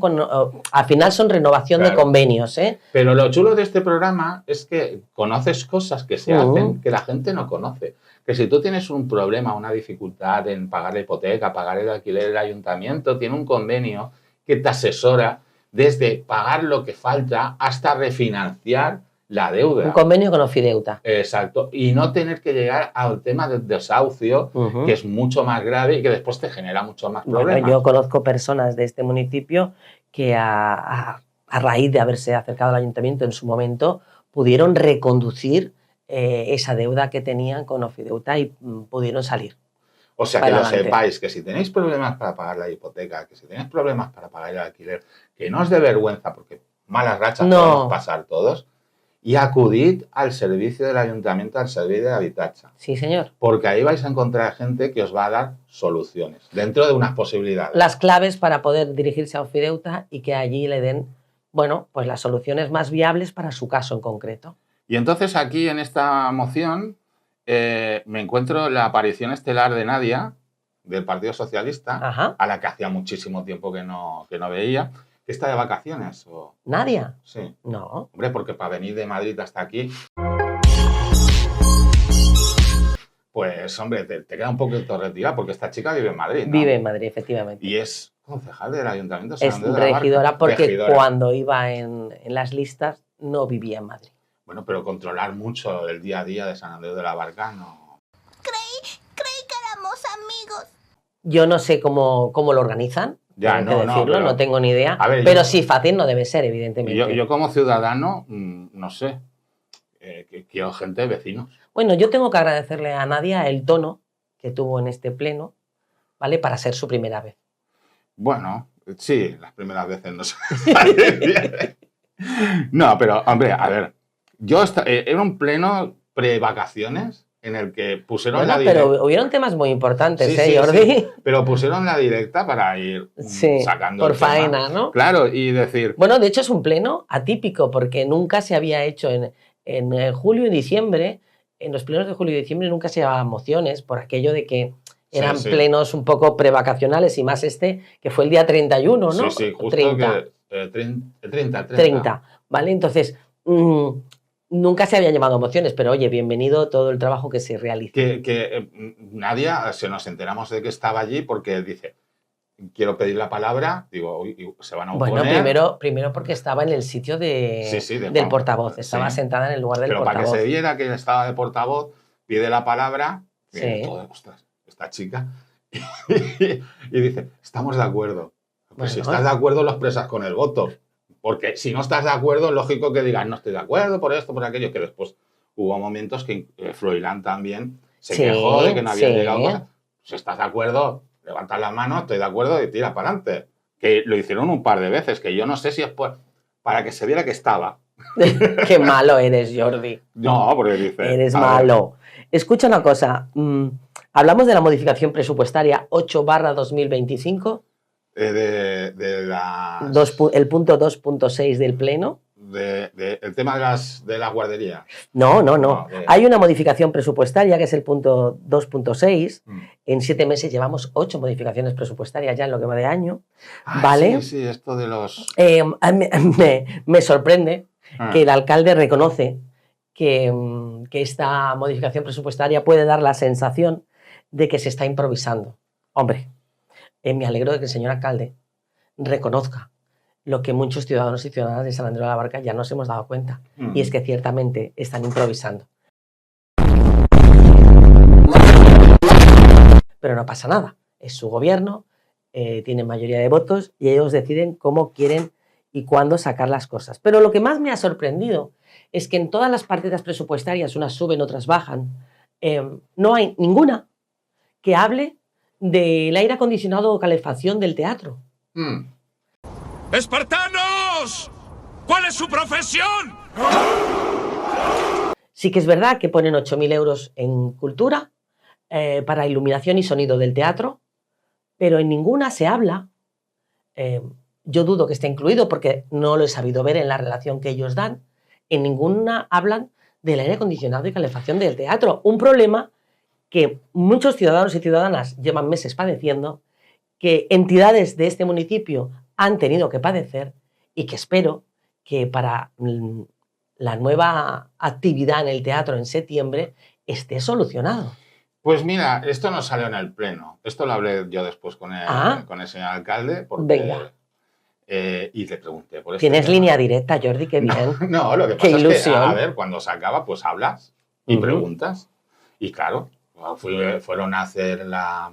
Speaker 1: al final son renovación de convenios, ¿eh?
Speaker 2: Pero lo chulo de este programa es que conoces cosas que se hacen que la gente no conoce. Que si tú tienes un problema, una dificultad en pagar la hipoteca, pagar el alquiler, el ayuntamiento tiene un convenio que te asesora desde pagar lo que falta hasta refinanciar la deuda.
Speaker 1: Un convenio con Ofideuta.
Speaker 2: Exacto. Y no tener que llegar al tema del desahucio, que es mucho más grave y que después te genera mucho más problemas.
Speaker 1: Bueno, yo conozco personas de este municipio que a raíz de haberse acercado al ayuntamiento en su momento pudieron reconducir esa deuda que tenían con Ofideuta y pudieron salir.
Speaker 2: O sea, que lo sepáis, que si tenéis problemas para pagar la hipoteca, que si tenéis problemas para pagar el alquiler, que no os dé vergüenza, porque malas rachas podemos pasar todos, y acudid al servicio del ayuntamiento, al servicio de Habitatge.
Speaker 1: Sí, señor.
Speaker 2: Porque ahí vais a encontrar gente que os va a dar soluciones, dentro de unas posibilidades.
Speaker 1: Las claves para poder dirigirse a Ofideuta y que allí le den, bueno, pues las soluciones más viables para su caso en concreto.
Speaker 2: Y entonces aquí en esta moción me encuentro la aparición estelar de Nadia, del Partido Socialista, a la que hacía muchísimo tiempo que no veía. ¿Que está de vacaciones? ¿O?
Speaker 1: ¿Nadia?
Speaker 2: Sí.
Speaker 1: No.
Speaker 2: Hombre, porque para venir de Madrid hasta aquí, pues, hombre, te queda un poquito retirada, porque esta chica vive en Madrid, ¿no?
Speaker 1: Vive en Madrid, efectivamente.
Speaker 2: Y es concejal del Ayuntamiento de
Speaker 1: San
Speaker 2: Andrés de la Barca.
Speaker 1: Regidora, porque cuando iba en las listas no vivía en Madrid.
Speaker 2: Bueno, pero controlar mucho el día a día de San Andrés de la Barca no...
Speaker 3: Creí que éramos amigos.
Speaker 1: Yo no sé cómo lo organizan.
Speaker 2: Ya,
Speaker 1: no tengo ni idea.
Speaker 2: Ver,
Speaker 1: pero sí, fácil no debe ser, evidentemente.
Speaker 2: Yo como ciudadano, no sé, quiero gente, vecinos.
Speaker 1: Bueno, yo tengo que agradecerle a Nadia el tono que tuvo en este pleno, ¿vale? Para ser su primera vez.
Speaker 2: Bueno, sí, las primeras veces no sé. No, pero, hombre, a ver, era un pleno pre-vacaciones en el que pusieron la directa.
Speaker 1: Pero hubieron temas muy importantes, Jordi.
Speaker 2: Sí. Pero pusieron la directa para ir sacando
Speaker 1: por
Speaker 2: el tema.
Speaker 1: faena, ¿no?
Speaker 2: Claro, y decir...
Speaker 1: Bueno, de hecho es un pleno atípico porque nunca se había hecho en julio y diciembre, en los plenos de julio y diciembre nunca se llevaban mociones por aquello de que eran plenos un poco prevacacionales y más que fue el día 31, ¿no?
Speaker 2: Sí, justo 30. Que 30.
Speaker 1: ¿Vale? Entonces... nunca se habían llamado mociones, pero oye, bienvenido todo el trabajo que se realiza.
Speaker 2: Nadia, nos enteramos de que estaba allí porque dice, quiero pedir la palabra, digo, se van a oponer.
Speaker 1: Bueno, primero porque estaba en el sitio del portavoz, estaba sentada en el lugar del portavoz.
Speaker 2: Pero para que se viera que estaba de portavoz, pide la palabra, ostras, esta chica, y dice, estamos de acuerdo. Pues si estás de acuerdo, lo expresas con el voto. Porque si no estás de acuerdo, es lógico que digas, no estoy de acuerdo por esto, por aquello, que después hubo momentos que Froilán también se quejó de que no había llegado cosas. Si estás de acuerdo, levanta la mano, estoy de acuerdo y tira para adelante. Que lo hicieron un par de veces, que yo no sé si es para que se viera que estaba.
Speaker 1: Qué malo eres, Jordi.
Speaker 2: No, porque dice...
Speaker 1: Eres malo. Escucha una cosa, hablamos de la modificación presupuestaria 8/2025.
Speaker 2: El
Speaker 1: punto 2.6 del Pleno.
Speaker 2: El tema de la guardería.
Speaker 1: No. Hay una modificación presupuestaria que es el punto 2.6. En 7 meses llevamos 8 modificaciones presupuestarias ya en lo que va de año. ¿Vale?
Speaker 2: Sí, esto de los...
Speaker 1: Me sorprende que el alcalde reconoce que esta modificación presupuestaria puede dar la sensación de que se está improvisando. Hombre, me alegro de que el señor alcalde reconozca lo que muchos ciudadanos y ciudadanas de San Andrés de la Barca ya nos hemos dado cuenta, y es que ciertamente están improvisando. Pero no pasa nada, es su gobierno, tienen mayoría de votos y ellos deciden cómo quieren y cuándo sacar las cosas. Pero lo que más me ha sorprendido es que en todas las partidas presupuestarias, unas suben, otras bajan, no hay ninguna que hable del aire acondicionado o calefacción del teatro.
Speaker 4: ¡Espartanos! ¿Cuál es su profesión?
Speaker 1: Sí que es verdad que ponen 8.000 euros en cultura para iluminación y sonido del teatro, pero en ninguna se habla yo dudo que esté incluido porque no lo he sabido ver en la relación que ellos dan. En ninguna hablan del aire acondicionado y calefacción del teatro. Un problema que muchos ciudadanos y ciudadanas llevan meses padeciendo, que entidades de este municipio han tenido que padecer y que espero que para la nueva actividad en el teatro en septiembre esté solucionado.
Speaker 2: Pues mira, esto no salió en el pleno. Esto lo hablé yo después con el señor alcalde. Porque,
Speaker 1: venga.
Speaker 2: Y le pregunté por esto.
Speaker 1: Tienes línea directa, Jordi, qué bien.
Speaker 2: No, lo que
Speaker 1: Qué
Speaker 2: pasa
Speaker 1: ilusión.
Speaker 2: es que, a ver, cuando se acaba, pues hablas y preguntas. Y claro, fueron a hacer la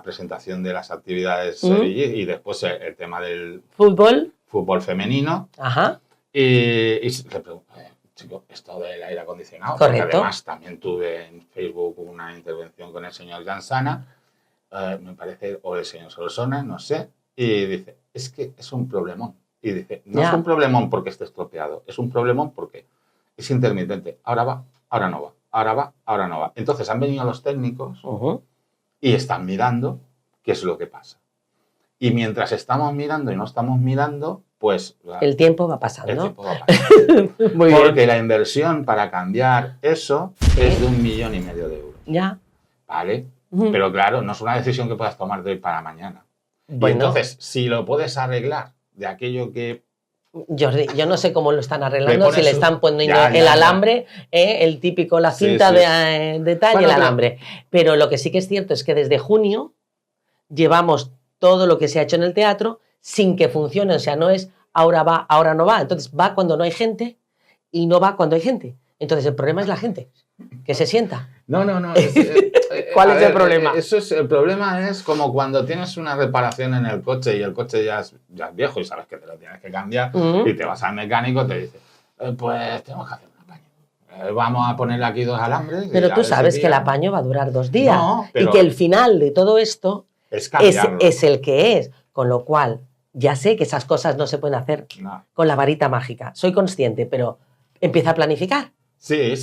Speaker 2: presentación de las actividades y después el tema del fútbol femenino.
Speaker 1: Ajá.
Speaker 2: Y le pregunté, chico, esto del aire acondicionado.
Speaker 1: Correcto.
Speaker 2: Porque además también tuve en Facebook una intervención con el señor Jansana, me parece, o el señor Solsona, no sé, y dice, es que es un problemón. Y dice, no es un problemón porque esté estropeado, es un problemón porque es intermitente. Ahora va, ahora no va, ahora va, ahora no va. Entonces han venido los técnicos y están mirando qué es lo que pasa. Y mientras estamos mirando y no estamos mirando, pues...
Speaker 1: el tiempo va pasando.
Speaker 2: El tiempo va pasando.
Speaker 1: Muy
Speaker 2: porque
Speaker 1: bien.
Speaker 2: la inversión para cambiar eso es de 1,5 millones de euros.
Speaker 1: Ya.
Speaker 2: ¿Vale? Pero claro, no es una decisión que puedas tomar de hoy para mañana.
Speaker 1: Bueno.
Speaker 2: Y entonces, si lo puedes arreglar de aquello que...
Speaker 1: Jordi, yo no sé cómo lo están arreglando, si le están poniendo
Speaker 2: ya,
Speaker 1: el alambre, el típico, la cinta
Speaker 2: sí.
Speaker 1: de tal y el alambre. Pero lo que sí que es cierto es que desde junio llevamos todo lo que se ha hecho en el teatro sin que funcione, o sea, no es ahora va, ahora no va. Entonces va cuando no hay gente y no va cuando hay gente. Entonces el problema es la gente, que se sienta.
Speaker 2: No.
Speaker 1: ¿Cuál es el problema?
Speaker 2: El problema es como cuando tienes una reparación en el coche y el coche ya es viejo y sabes que te lo tienes que cambiar y te vas al mecánico y te dice, pues tenemos que hacer un apaño. Vamos a ponerle aquí 2 alambres.
Speaker 1: Pero tú sabes que el apaño va a durar 2 días y que el final de todo esto es el que es. Con lo cual, ya sé que esas cosas no se pueden hacer con la varita mágica. Soy consciente, pero empieza a planificar.
Speaker 2: Sí.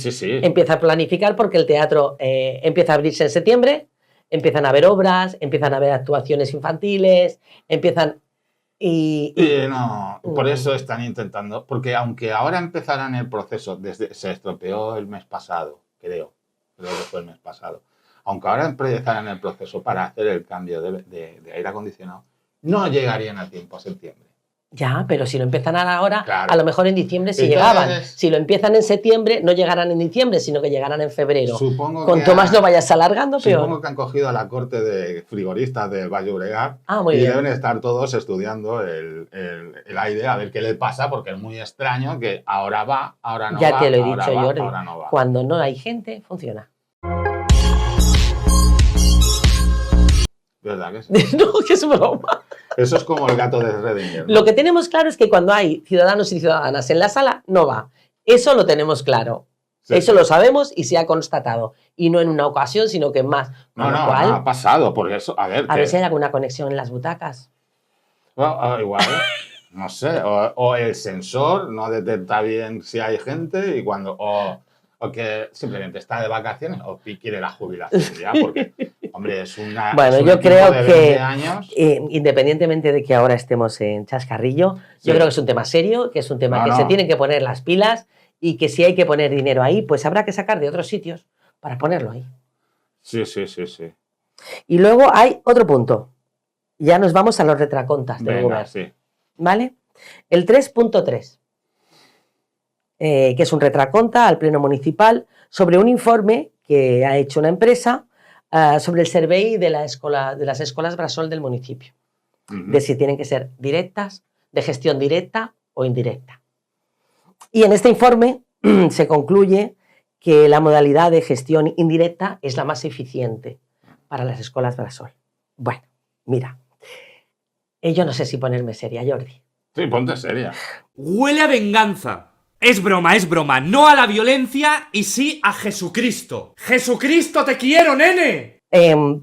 Speaker 1: Empieza a planificar porque el teatro empieza a abrirse en septiembre, empiezan a haber obras, empiezan a haber actuaciones infantiles, empiezan...
Speaker 2: Por eso están intentando, porque aunque ahora empezaran el proceso, se estropeó el mes pasado, creo que fue el mes pasado, aunque ahora empezaran el proceso para hacer el cambio de aire acondicionado, no llegarían a tiempo a septiembre.
Speaker 1: Ya, pero si lo empiezan ahora,
Speaker 2: claro.
Speaker 1: A lo mejor en diciembre sí llegaban. Si lo empiezan en septiembre, no llegarán en diciembre, sino que llegarán en febrero. Cuanto más lo vayas alargando, peor.
Speaker 2: Supongo que han cogido a la corte de frigoristas del Valle Obregat
Speaker 1: muy bien.
Speaker 2: Deben estar todos estudiando el aire, a ver qué le pasa, porque es muy extraño que ahora va, ahora no va.
Speaker 1: Ya te lo he dicho, Jordi.
Speaker 2: Ahora no va.
Speaker 1: Cuando no hay gente, funciona.
Speaker 2: ¿Verdad que sí?
Speaker 1: No, que es broma.
Speaker 2: Eso es como el gato de Schrödinger, ¿no?
Speaker 1: Lo que tenemos claro es que cuando hay ciudadanos y ciudadanas en la sala, no va. Eso lo tenemos claro. Sí. Eso lo sabemos y se ha constatado. Y no en una ocasión, sino que en más.
Speaker 2: No ha pasado. Por eso, a ver
Speaker 1: si hay alguna conexión en las butacas.
Speaker 2: Bueno, igual, no sé. O el sensor no detecta bien si hay gente y cuando... O que simplemente está de vacaciones o quiere la jubilación ya, porque, hombre, es una...
Speaker 1: Bueno,
Speaker 2: es
Speaker 1: yo creo
Speaker 2: de 20
Speaker 1: que,
Speaker 2: años.
Speaker 1: Independientemente de que ahora estemos en chascarrillo, yo creo que es un tema serio, que es un tema que se tienen que poner las pilas y que si hay que poner dinero ahí, pues habrá que sacar de otros sitios para ponerlo ahí.
Speaker 2: Sí.
Speaker 1: Y luego hay otro punto. Ya nos vamos a los retracontas del gobierno.
Speaker 2: Sí.
Speaker 1: ¿Vale? El 3.3. Que es un retraconta al Pleno Municipal sobre un informe que ha hecho una empresa sobre el survey de las escuelas bressol del municipio, de si tienen que ser directas, de gestión directa o indirecta. Y en este informe se concluye que la modalidad de gestión indirecta es la más eficiente para las escuelas bressol. Bueno, mira, yo no sé si ponerme seria, Jordi.
Speaker 2: Sí, ponte seria.
Speaker 4: Huele a venganza. Es broma, no a la violencia y sí a Jesucristo. ¡Jesucristo, te quiero, nene!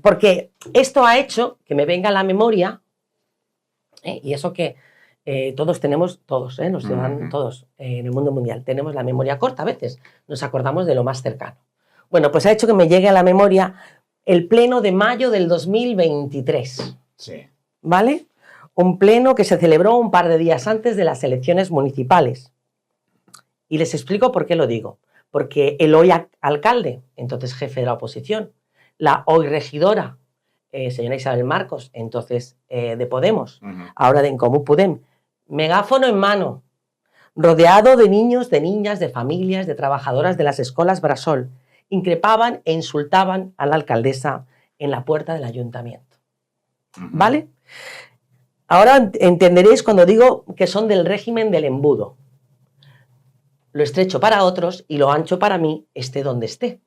Speaker 1: Porque esto ha hecho que me venga a la memoria, y eso que todos tenemos, los ciudadanos, todos en el mundo mundial, tenemos la memoria corta a veces, nos acordamos de lo más cercano. Bueno, pues ha hecho que me llegue a la memoria el pleno de mayo del 2023.
Speaker 2: Sí.
Speaker 1: ¿Vale? un pleno que se celebró un par de días antes de las elecciones municipales. Y les explico por qué lo digo. Porque el hoy alcalde, entonces jefe de la oposición, la hoy regidora, señora Isabel Marcos, entonces de Podemos, ahora de En Comú Podem, megáfono en mano, rodeado de niños, de niñas, de familias, de trabajadoras de las escuelas Brasol, increpaban e insultaban a la alcaldesa en la puerta del ayuntamiento. ¿Vale? Ahora entenderéis cuando digo que son del régimen del embudo. Lo estrecho para otros y lo ancho para mí, esté donde esté.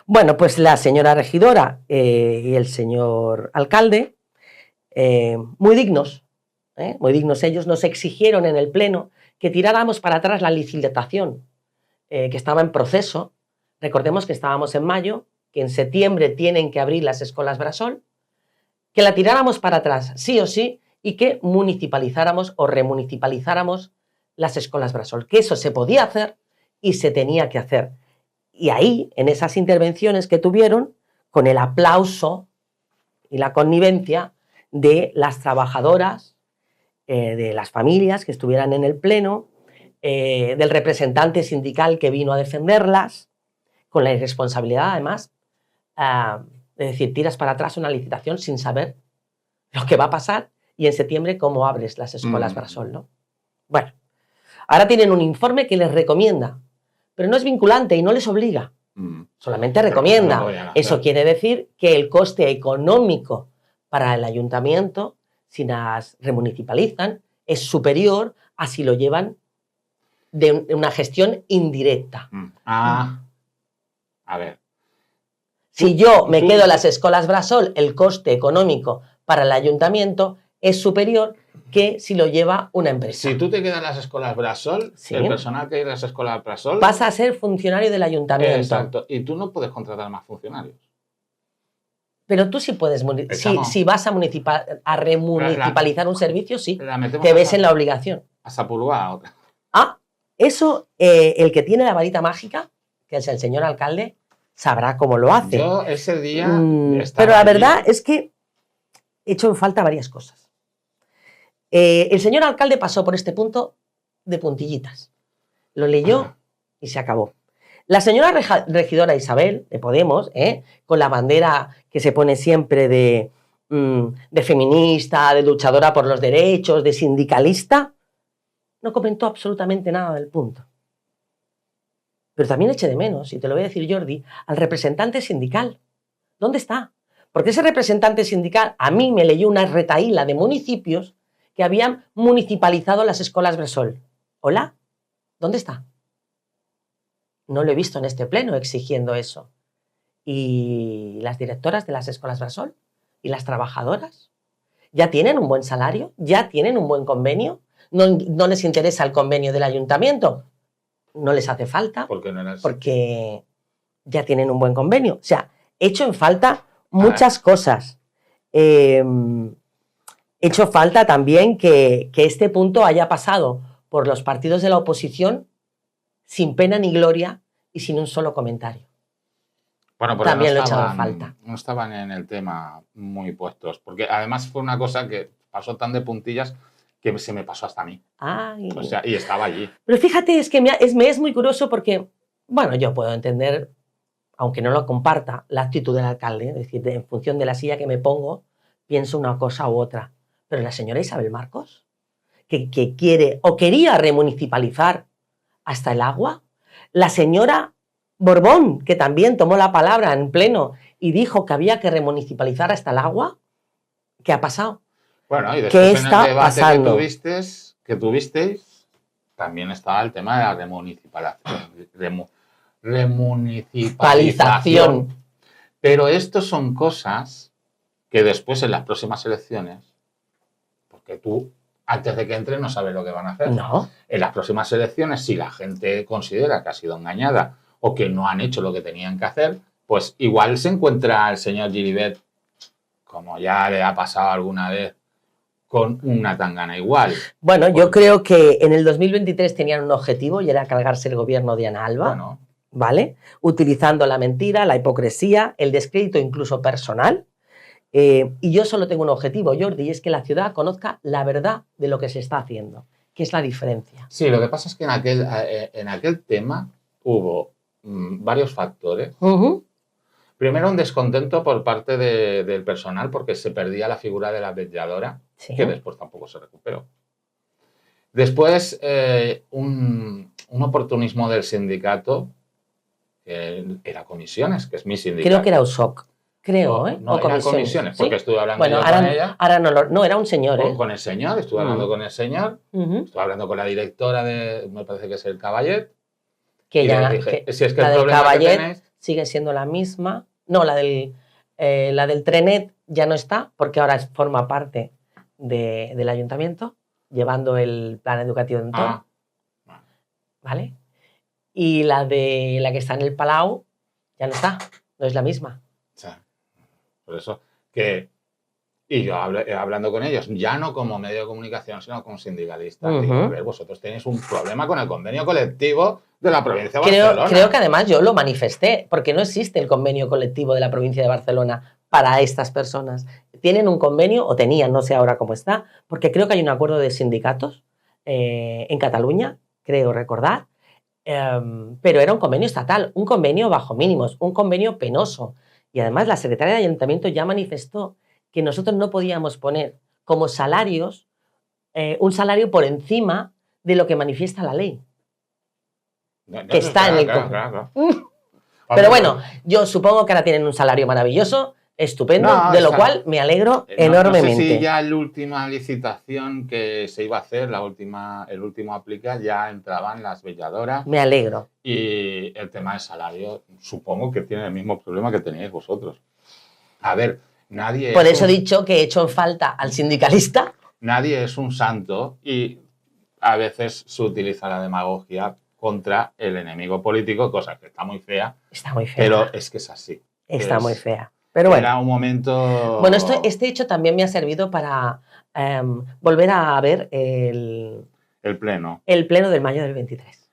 Speaker 1: Bueno, pues la señora regidora y el señor alcalde, muy dignos ellos, nos exigieron en el pleno que tiráramos para atrás la licitación que estaba en proceso. Recordemos que estábamos en mayo, que en septiembre tienen que abrir las escuelas Brasol, que la tiráramos para atrás, sí o sí, y que municipalizáramos o remunicipalizáramos las escuelas Brasol, que eso se podía hacer y se tenía que hacer. Y ahí, en esas intervenciones que tuvieron, con el aplauso y la connivencia de las trabajadoras, de las familias que estuvieran en el pleno, del representante sindical que vino a defenderlas, con la irresponsabilidad, además, de decir, tiras para atrás una licitación sin saber lo que va a pasar y en septiembre cómo abres las escuelas Brasol, ¿no? Bueno, ahora tienen un informe que les recomienda, pero no es vinculante y no les obliga, solamente recomienda.
Speaker 2: No
Speaker 1: Eso quiere decir que el coste económico para el ayuntamiento, si las remunicipalizan, es superior a si lo llevan de una gestión indirecta.
Speaker 2: A ver.
Speaker 1: Si yo me quedo en las escuelas Brasol, el coste económico para el ayuntamiento es superior que si lo lleva una empresa.
Speaker 2: Si tú te quedas en las escuelas Brasol,
Speaker 1: Sí.
Speaker 2: el personal que hay en las escuelas Brasol...
Speaker 1: Pasa a ser funcionario del ayuntamiento.
Speaker 2: Exacto. Y tú no puedes contratar más funcionarios.
Speaker 1: Pero tú sí puedes, si vas a remunicipalizar un servicio, sí, te ves en la obligación.
Speaker 2: A Sapulúa.
Speaker 1: Eso, el que tiene la varita mágica, que es el señor alcalde, sabrá cómo lo hace.
Speaker 2: Yo ese día...
Speaker 1: pero la verdad es que he hecho en falta varias cosas. El señor alcalde pasó por este punto de puntillitas. Lo leyó y se acabó. La señora regidora Isabel, de Podemos, con la bandera que se pone siempre de feminista, de luchadora por los derechos, de sindicalista, no comentó absolutamente nada del punto. Pero también eché de menos, y te lo voy a decir, Jordi, al representante sindical. ¿Dónde está? Porque ese representante sindical a mí me leyó una retahíla de municipios que habían municipalizado las escuelas Brasol. ¿Hola? ¿Dónde está? No lo he visto en este pleno exigiendo eso. ¿Y las directoras de las escuelas Brasol? ¿Y las trabajadoras? ¿Ya tienen un buen salario? ¿Ya tienen un buen convenio? ¿No les interesa el convenio del ayuntamiento? No les hace falta, porque ya tienen un buen convenio. O sea, he hecho en falta muchas cosas. He hecho falta también que este punto haya pasado por los partidos de la oposición sin pena ni gloria y sin un solo comentario.
Speaker 2: Bueno,
Speaker 1: también lo he echado en falta.
Speaker 2: No estaban en el tema muy puestos, porque además fue una cosa que pasó tan de puntillas que se me pasó hasta a mí. O sea, y estaba allí.
Speaker 1: Pero fíjate, es que me es muy curioso porque, bueno, yo puedo entender, aunque no lo comparta, la actitud del alcalde, es decir, en función de la silla que me pongo, pienso una cosa u otra. Pero la señora Isabel Marcos, que quiere o quería remunicipalizar hasta el agua, la señora Borbón, que también tomó la palabra en pleno y dijo que había que remunicipalizar hasta el agua, ¿qué ha pasado?
Speaker 2: Bueno, y después
Speaker 1: ¿Qué
Speaker 2: en
Speaker 1: está
Speaker 2: el debate
Speaker 1: pasando?
Speaker 2: que tuvisteis, también estaba el tema de la remunicipalización. Pero esto son cosas que después en las próximas elecciones, porque tú antes de que entren no sabes lo que van a hacer.
Speaker 1: No.
Speaker 2: En las próximas elecciones, si la gente considera que ha sido engañada o que no han hecho lo que tenían que hacer, pues igual se encuentra el señor Giribet, como ya le ha pasado alguna vez, con una tangana igual.
Speaker 1: Bueno, yo creo que en el 2023 tenían un objetivo y era cargarse el gobierno de Ana Alba,
Speaker 2: Bueno,
Speaker 1: ¿vale? Utilizando la mentira, la hipocresía, el descrédito incluso personal Y yo solo tengo un objetivo, Jordi, y es que la ciudad conozca la verdad de lo que se está haciendo, que es la diferencia.
Speaker 2: Sí, lo que pasa es que en aquel tema hubo varios factores. Primero, un descontento por parte del personal porque se perdía la figura de la vetlladora,
Speaker 1: Sí.
Speaker 2: que después tampoco se recuperó. Después, un oportunismo del sindicato, que era Comisiones, que es mi sindicato.
Speaker 1: Creo que era USOC, creo, ¿eh?
Speaker 2: No,
Speaker 1: O
Speaker 2: era Comisiones, porque
Speaker 1: ¿sí?
Speaker 2: estuve hablando
Speaker 1: Bueno,
Speaker 2: yo con ella.
Speaker 1: ahora no, era un señor, ¿eh?
Speaker 2: Con el señor, estuve hablando con el señor, estuve hablando con la directora de, me parece que es el Caballet.
Speaker 1: Que
Speaker 2: y
Speaker 1: ya,
Speaker 2: le dije,
Speaker 1: que
Speaker 2: si es que
Speaker 1: la
Speaker 2: el
Speaker 1: del
Speaker 2: problema que
Speaker 1: Caballet
Speaker 2: tenéis...
Speaker 1: sigue siendo la misma. No, la del Trenet ya no está, porque ahora forma parte del ayuntamiento, llevando el plan educativo de entorno. ¿Vale? Y la que está en el Palau ya no está, no es la misma.
Speaker 2: O sea, por eso que... Y yo hablando con ellos, ya no como medio de comunicación, sino como sindicalista, digo, a ver, vosotros tenéis un problema con el convenio colectivo de la provincia de Barcelona.
Speaker 1: Creo que además yo lo manifesté, porque no existe el convenio colectivo de la provincia de Barcelona para estas personas. Tienen un convenio, o tenían, no sé ahora cómo está, porque creo que hay un acuerdo de sindicatos en Cataluña, creo recordar, pero era un convenio estatal, un convenio bajo mínimos, un convenio penoso. Y además la secretaria de ayuntamiento ya manifestó que nosotros no podíamos poner como salarios un salario por encima de lo que manifiesta la ley. Que está en el
Speaker 2: claro.
Speaker 1: Pero bueno, yo supongo que ahora tienen un salario maravilloso, estupendo, de lo cual me alegro enormemente.
Speaker 2: No sé si ya la última licitación que se iba a hacer, el último aplica, ya entraban las velladoras.
Speaker 1: Me alegro.
Speaker 2: Y el tema del salario, supongo que tiene el mismo problema que teníais vosotros. A ver, nadie...
Speaker 1: Por eso he dicho que he hecho en falta al sindicalista.
Speaker 2: Nadie es un santo y a veces se utiliza la demagogia contra el enemigo político, cosa que está muy fea.
Speaker 1: Está muy fea.
Speaker 2: Pero es que es así.
Speaker 1: Está muy fea. Pero bueno.
Speaker 2: Era un momento...
Speaker 1: Bueno, este hecho también me ha servido para volver a ver el
Speaker 2: pleno.
Speaker 1: El pleno del mayo del 23.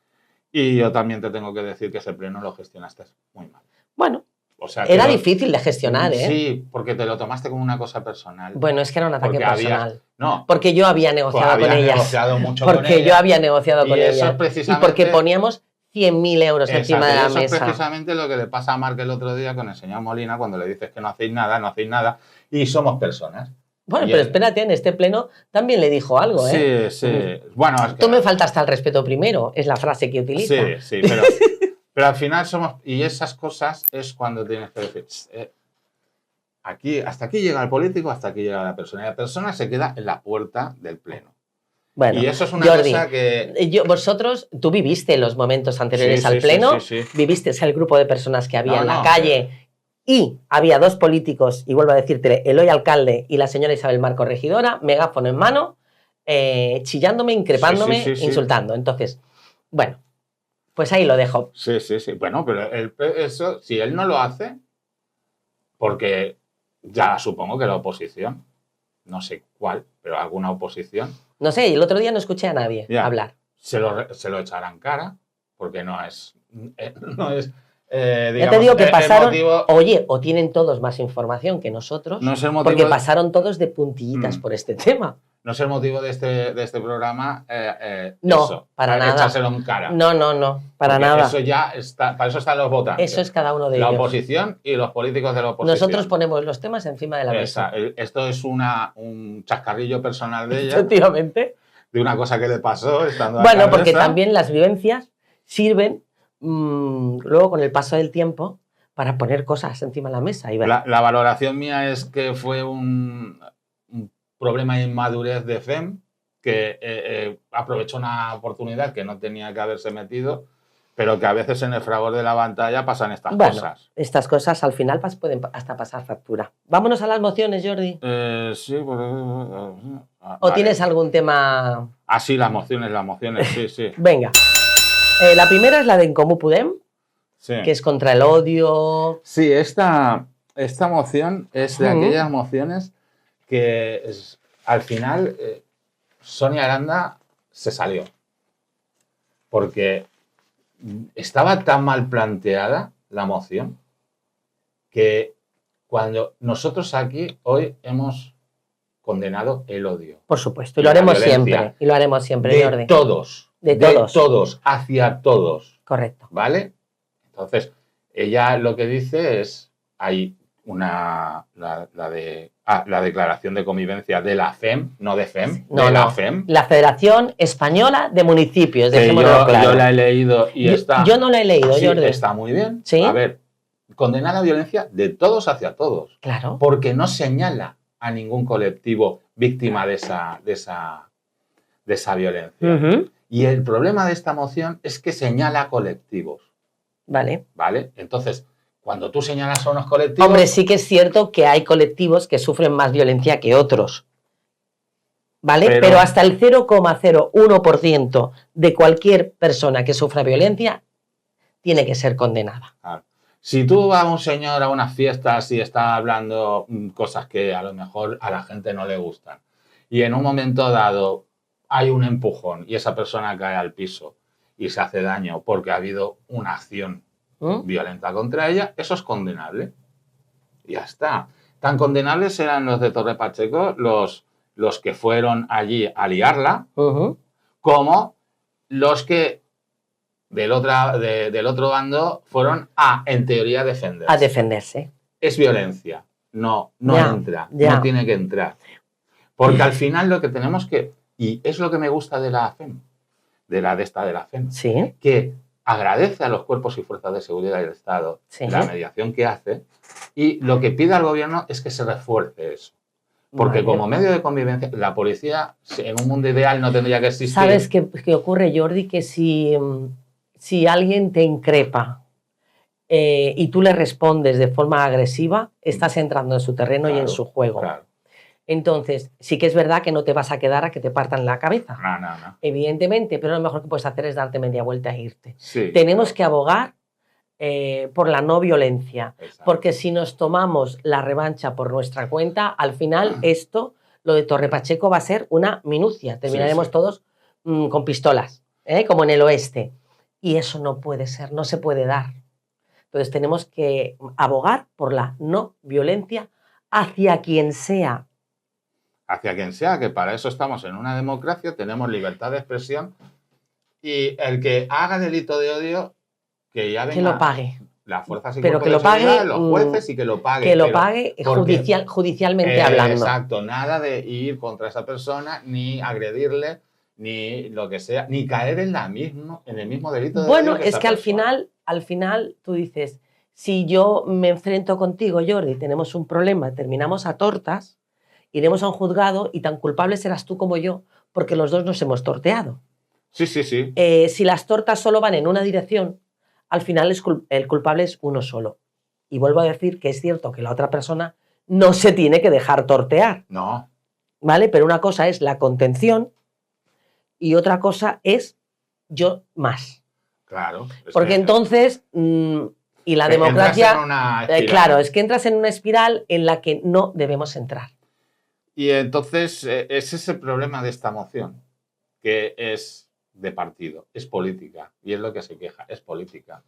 Speaker 2: Y yo también te tengo que decir que ese pleno lo gestionaste muy mal.
Speaker 1: Bueno,
Speaker 2: o sea,
Speaker 1: era difícil de gestionar, ¿eh?
Speaker 2: Sí, porque te lo tomaste como una cosa personal.
Speaker 1: Bueno, es que era un ataque personal.
Speaker 2: No.
Speaker 1: Porque yo había negociado con ellas.
Speaker 2: Negociado mucho
Speaker 1: porque
Speaker 2: con ellas.
Speaker 1: yo había negociado con ellas.
Speaker 2: Precisamente,
Speaker 1: y porque poníamos 100.000 euros encima de la mesa.
Speaker 2: Eso es precisamente lo que le pasa a Marc el otro día con el señor Molina cuando le dices que no hacéis nada y somos personas.
Speaker 1: Bueno, pero espérate, en este pleno también le dijo algo, ¿eh?
Speaker 2: Sí. Bueno, es que...
Speaker 1: Tú me faltaste al respeto primero, es la frase que utiliza.
Speaker 2: Sí, pero al final somos... Y esas cosas es cuando tienes que decir... hasta aquí llega el político, hasta aquí llega la persona. Y la persona se queda en la puerta del pleno.
Speaker 1: Bueno,
Speaker 2: y eso es una
Speaker 1: Jordi,
Speaker 2: cosa que...
Speaker 1: tú viviste los momentos anteriores al pleno, viviste el grupo de personas que había en la calle... Y había dos políticos, y vuelvo a decirte, el hoy alcalde y la señora Isabel Mar corregidora, megáfono en mano, chillándome, increpándome, insultando. Entonces, bueno, pues ahí lo dejo.
Speaker 2: Sí. Bueno, pero eso, si él no lo hace, porque ya supongo que la oposición, no sé cuál, pero alguna oposición.
Speaker 1: No sé, el otro día no escuché a nadie hablar.
Speaker 2: Se lo echarán cara, porque no es
Speaker 1: ya te digo que pasaron, oye, o tienen todos más información que nosotros,
Speaker 2: no es el motivo
Speaker 1: porque pasaron todos de puntillitas por este tema.
Speaker 2: No es el motivo de este programa
Speaker 1: no,
Speaker 2: eso,
Speaker 1: para nada.
Speaker 2: Echárselo en cara.
Speaker 1: No, para nada.
Speaker 2: Eso ya está, para eso están los votantes.
Speaker 1: Eso es cada uno de ellos.
Speaker 2: La oposición y los políticos de la oposición.
Speaker 1: Nosotros ponemos los temas encima de la mesa.
Speaker 2: Esto es un chascarrillo personal de ella.
Speaker 1: Efectivamente.
Speaker 2: De una cosa que le pasó estando
Speaker 1: Bueno, porque también las vivencias sirven luego con el paso del tiempo para poner cosas encima de la mesa y ver.
Speaker 2: La valoración mía es que fue un problema de inmadurez de FEM que aprovechó una oportunidad que no tenía que haberse metido, pero que a veces en el fragor de la pantalla pasan estas cosas.
Speaker 1: Estas cosas al final pueden hasta pasar factura. Vámonos a las mociones, Jordi.
Speaker 2: Sí.
Speaker 1: ¿O tienes algún tema?
Speaker 2: Sí, las mociones, sí.
Speaker 1: Venga. La primera es la de En Comú Podem, que es contra el odio.
Speaker 2: Sí, esta moción es de aquellas mociones que al final Sonia Aranda se salió. Porque estaba tan mal planteada la moción que Cuando nosotros aquí hoy hemos condenado el odio.
Speaker 1: Por supuesto, y
Speaker 2: La
Speaker 1: lo haremos
Speaker 2: violencia.
Speaker 1: siempre. Y lo haremos siempre,
Speaker 2: De
Speaker 1: Jordi.
Speaker 2: todos.
Speaker 1: De todos.
Speaker 2: todos, hacia todos.
Speaker 1: Correcto.
Speaker 2: ¿Vale? Entonces, ella lo que dice es, hay la declaración de convivencia de la FEM, no de FEM,
Speaker 1: No,
Speaker 2: de la
Speaker 1: no.
Speaker 2: FEM.
Speaker 1: La Federación Española de Municipios,
Speaker 2: Que
Speaker 1: dejémoslo claro.
Speaker 2: yo la he leído y está...
Speaker 1: Yo no la he leído,
Speaker 2: Sí,
Speaker 1: Jordi.
Speaker 2: está muy bien.
Speaker 1: ¿Sí?
Speaker 2: A ver, condena la violencia de todos hacia todos,
Speaker 1: Claro.
Speaker 2: porque no señala a ningún colectivo víctima de esa violencia.
Speaker 1: Ujú.
Speaker 2: Y el problema de esta moción es que señala colectivos,
Speaker 1: Vale.
Speaker 2: ¿vale? Entonces, cuando tú señalas a unos colectivos...
Speaker 1: Hombre, sí que es cierto que hay colectivos que sufren más violencia que otros. ¿Vale? Pero hasta el 0,01% de cualquier persona que sufra violencia tiene que ser condenada.
Speaker 2: Claro. Si tú vas a un señor a unas fiestas y está hablando cosas que a lo mejor a la gente no le gustan, y en un momento dado hay un empujón y esa persona cae al piso y se hace daño porque ha habido una acción violenta contra ella, eso es condenable. Y ya está. Tan condenables eran los de Torre Pacheco, los que fueron allí a liarla, como los que del otro bando fueron en teoría, defenderse.
Speaker 1: A defenderse.
Speaker 2: Es violencia. No
Speaker 1: Ya,
Speaker 2: entra.
Speaker 1: ya.
Speaker 2: No tiene que entrar. Porque al final lo que tenemos que... Y es lo que me gusta de la FEM, de la FEM,
Speaker 1: Sí.
Speaker 2: que agradece a los cuerpos y fuerzas de seguridad del Estado
Speaker 1: Sí.
Speaker 2: la mediación que hace y lo que pide al gobierno es que se refuerce eso. Porque
Speaker 1: Vale.
Speaker 2: como medio de convivencia, la policía en un mundo ideal no tendría que existir.
Speaker 1: ¿Sabes qué ocurre, Jordi? Que si alguien te increpa y tú le respondes de forma agresiva, estás entrando en su terreno y en su juego.
Speaker 2: Claro.
Speaker 1: Entonces, sí que es verdad que no te vas a quedar a que te partan la cabeza.
Speaker 2: No.
Speaker 1: Evidentemente, pero lo mejor que puedes hacer es darte media vuelta e irte.
Speaker 2: Sí,
Speaker 1: Tenemos
Speaker 2: claro.
Speaker 1: que abogar por la no violencia,
Speaker 2: Exacto.
Speaker 1: porque si nos tomamos la revancha por nuestra cuenta, al final esto, lo de Torre Pacheco, va a ser una minucia. Terminaremos
Speaker 2: sí.
Speaker 1: todos con pistolas, como en el oeste. Y eso no puede ser, no se puede dar. Entonces tenemos que abogar por la no violencia hacia quien sea.
Speaker 2: Hacia quien sea, que para eso estamos en una democracia, tenemos libertad de expresión y el que haga delito de odio, que ya venga...
Speaker 1: Que lo pague.
Speaker 2: Las fuerzas y
Speaker 1: Pero
Speaker 2: cuerpos
Speaker 1: que lo
Speaker 2: de seguridad,
Speaker 1: pague,
Speaker 2: los jueces y que lo pague.
Speaker 1: Que lo
Speaker 2: pero
Speaker 1: pague
Speaker 2: porque-
Speaker 1: judicialmente hablando.
Speaker 2: Exacto, nada de ir contra esa persona, ni agredirle, ni lo que sea, ni caer en el mismo delito de
Speaker 1: Bueno,
Speaker 2: odio
Speaker 1: es
Speaker 2: esa
Speaker 1: que
Speaker 2: persona.
Speaker 1: al final tú dices, si yo me enfrento contigo, Jordi, tenemos un problema, terminamos a tortas, iremos a un juzgado y tan culpable serás tú como yo, porque los dos nos hemos torteado.
Speaker 2: Sí.
Speaker 1: Si las tortas solo van en una dirección, al final el culpable es uno solo. Y vuelvo a decir que es cierto que la otra persona no se tiene que dejar tortear,
Speaker 2: No,
Speaker 1: ¿vale? Pero una cosa es la contención y otra cosa es yo más.
Speaker 2: claro. es
Speaker 1: Porque
Speaker 2: que-
Speaker 1: entonces, y la
Speaker 2: que entras
Speaker 1: democracia,
Speaker 2: en una espiral.
Speaker 1: claro, es que entras en una espiral en la que no debemos entrar.
Speaker 2: Y entonces ese es el problema de esta moción, que es de partido, es política, y es lo que se queja, es política.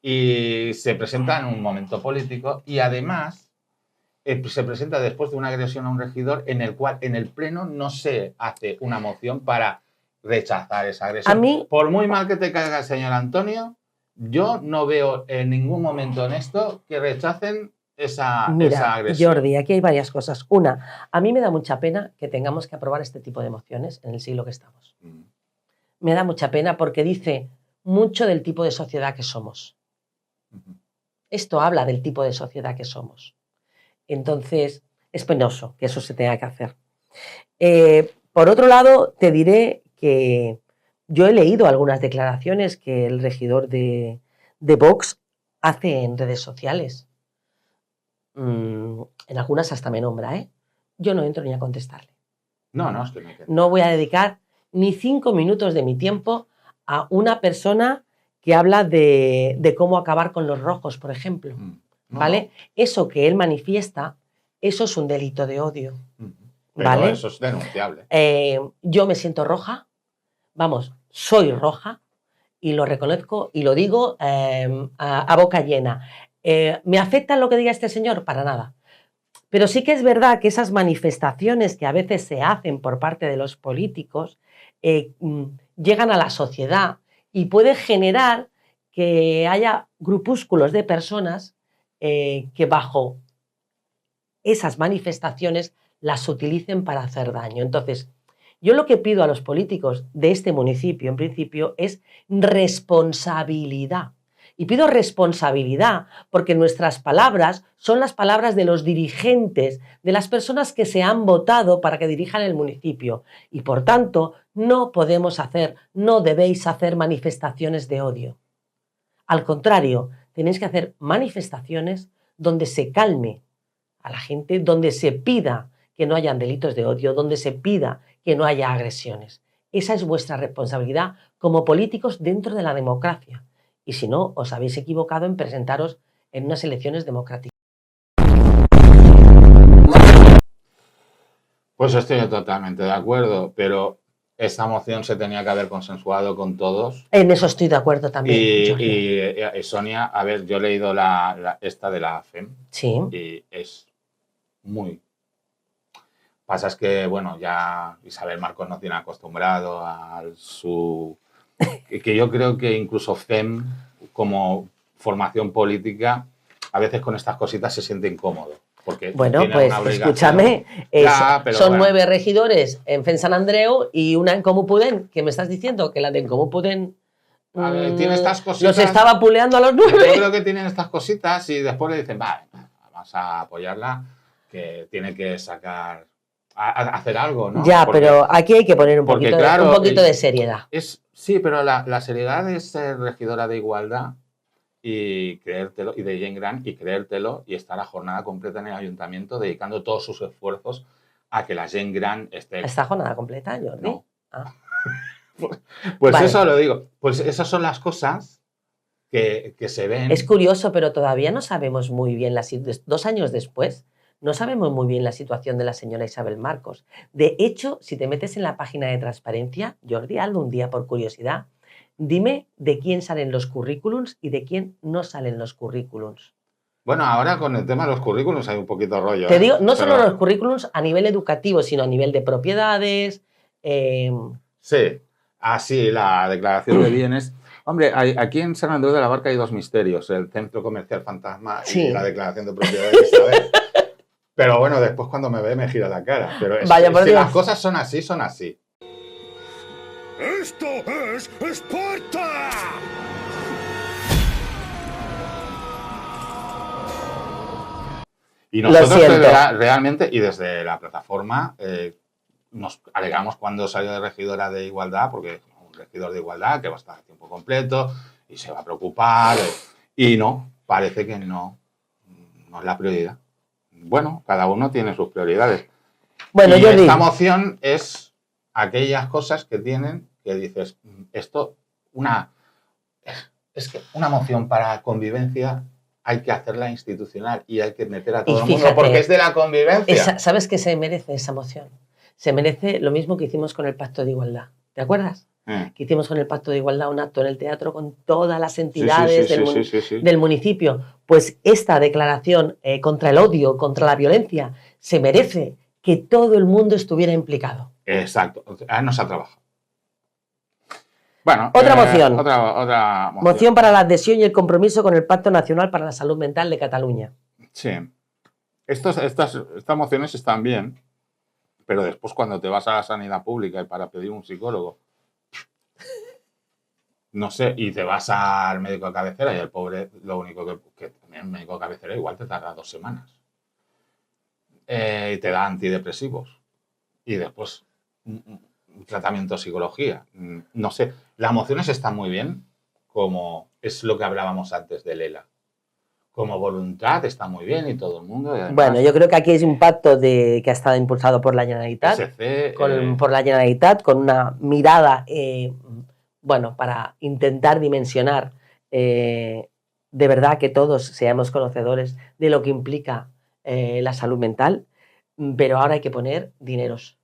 Speaker 2: Y se presenta en un momento político y además se presenta después de una agresión a un regidor en el cual en el Pleno no se hace una moción para rechazar esa agresión.
Speaker 1: A mí-
Speaker 2: Por muy mal que te caiga el señor Antonio, yo no veo en ningún momento en esto que rechacen esa
Speaker 1: Mira,
Speaker 2: agresión.
Speaker 1: Jordi, aquí hay varias cosas. Una, a mí me da mucha pena que tengamos que aprobar este tipo de mociones en el siglo que estamos.
Speaker 2: Mm.
Speaker 1: Me da mucha pena porque dice mucho del tipo de sociedad que somos.
Speaker 2: Ujú.
Speaker 1: Esto habla del tipo de sociedad que somos. Entonces, es penoso que eso se tenga que hacer. Por otro lado, te diré que yo he leído algunas declaraciones que el regidor de Vox hace en redes sociales. En algunas hasta me nombra, ¿eh? Yo no entro ni a contestarle.
Speaker 2: No, es que me queda.
Speaker 1: No voy a dedicar ni 5 minutos de mi tiempo a una persona que habla de cómo acabar con los rojos, por ejemplo.
Speaker 2: No,
Speaker 1: ¿Vale? Eso que él manifiesta, eso es un delito de odio.
Speaker 2: no. Pero
Speaker 1: ¿Vale?
Speaker 2: eso es denunciable.
Speaker 1: Yo me siento roja, vamos, soy roja y lo reconozco y lo digo a boca llena. ¿Me afecta lo que diga este señor? Para nada. Pero sí que es verdad que esas manifestaciones que a veces se hacen por parte de los políticos llegan a la sociedad y puede generar que haya grupúsculos de personas que bajo esas manifestaciones las utilicen para hacer daño. Entonces, yo lo que pido a los políticos de este municipio, en principio, es responsabilidad. Y pido responsabilidad porque nuestras palabras son las palabras de los dirigentes, de las personas que se han votado para que dirijan el municipio. Y por tanto, no podemos hacer, no debéis hacer manifestaciones de odio. Al contrario, tenéis que hacer manifestaciones donde se calme a la gente, donde se pida que no hayan delitos de odio, donde se pida que no haya agresiones. Esa es vuestra responsabilidad como políticos dentro de la democracia. Y si no, os habéis equivocado en presentaros en unas elecciones democráticas.
Speaker 2: Pues estoy totalmente de acuerdo, pero esta moción se tenía que haber consensuado con todos.
Speaker 1: En eso estoy de acuerdo también.
Speaker 2: Y Sonia, a ver, yo he leído esta de la FEM.
Speaker 1: Sí.
Speaker 2: Y es muy... Pasa es que, bueno, ya Isabel Marcos nos tiene acostumbrado a su... que yo creo que incluso FEM, como formación política, a veces con estas cositas se siente incómodo. Porque
Speaker 1: bueno, pues escúchame, son 9 regidores en FEM San Andreu y una en Comú Podem. ¿Qué me estás diciendo? Que la de Comú Podem
Speaker 2: a ver, tiene estas cositas,
Speaker 1: los estaba puleando a los 9.
Speaker 2: Yo creo que tienen estas cositas y después le dicen, vale, vamos a apoyarla, que tiene que sacar... hacer algo, ¿no?
Speaker 1: Ya, pero aquí hay que poner un poquito de seriedad.
Speaker 2: Sí, pero la seriedad es ser regidora de igualdad y creértelo, y de Gent Gran, y creértelo, y estar a jornada completa en el ayuntamiento dedicando todos sus esfuerzos a que la Gent Gran esté...
Speaker 1: ¿Esta jornada completa, Jordi?
Speaker 2: No.
Speaker 1: Ah.
Speaker 2: Pues vale. Eso lo digo. Pues esas son las cosas que se ven.
Speaker 1: Es curioso, pero todavía no sabemos muy bien, 2 años después, no sabemos muy bien la situación de la señora Isabel Marcos. De hecho, si te metes en la página de transparencia, Jordi, hazlo un día por curiosidad, dime de quién salen los currículums y de quién no salen los currículums.
Speaker 2: Bueno, ahora con el tema de los currículums hay un poquito rollo.
Speaker 1: Te digo, no solo los currículums a nivel educativo, sino a nivel de propiedades.
Speaker 2: Sí, así la declaración de bienes. Hombre, aquí en San Andreu de la Barca hay 2 misterios, el centro comercial fantasma y la declaración de propiedades. ¿Sabes? Pero bueno, después cuando me ve me gira la cara. Pero si las cosas son así, son así.
Speaker 5: ¡Esto es Esparta!
Speaker 2: Y nosotros realmente, y desde la plataforma, nos alegramos cuando salió de regidora de igualdad, porque un regidor de igualdad que va a estar a tiempo completo y se va a preocupar. Y no, parece que no es la prioridad. Bueno, cada uno tiene sus prioridades.
Speaker 1: Bueno,
Speaker 2: y esta moción es aquellas cosas que tienen que dices, esto, es que una moción para convivencia hay que hacerla institucional y hay que meter a todo el mundo porque es de la convivencia.
Speaker 1: ¿Sabes qué se merece esa moción? Se merece lo mismo que hicimos con el Pacto de Igualdad. ¿Te acuerdas? Que hicimos con el Pacto de Igualdad un acto en el teatro con todas las entidades del municipio. Pues esta declaración contra el odio, contra la violencia, se merece que todo el mundo estuviera implicado.
Speaker 2: Exacto. Nos ha trabajado. Bueno,
Speaker 1: otra moción.
Speaker 2: Otra moción.
Speaker 1: Moción para la adhesión y el compromiso con el Pacto Nacional para la Salud Mental de Cataluña.
Speaker 2: Sí. Estas mociones están bien, pero después cuando te vas a la sanidad pública y para pedir un psicólogo, no sé, y te vas al médico de cabecera y el pobre, lo único que el médico de cabecera igual te tarda 2 semanas. Y te da antidepresivos. Y después un tratamiento de psicología. No sé, las mociones están muy bien, como es lo que hablábamos antes de Lela. Como voluntad está muy bien y todo el mundo. Y además,
Speaker 1: bueno, yo creo que aquí es un pacto que ha estado impulsado por la Generalitat. Por la Generalitat, con una mirada, para intentar dimensionar de verdad que todos seamos conocedores de lo que implica la salud mental, pero ahora hay que poner dineros.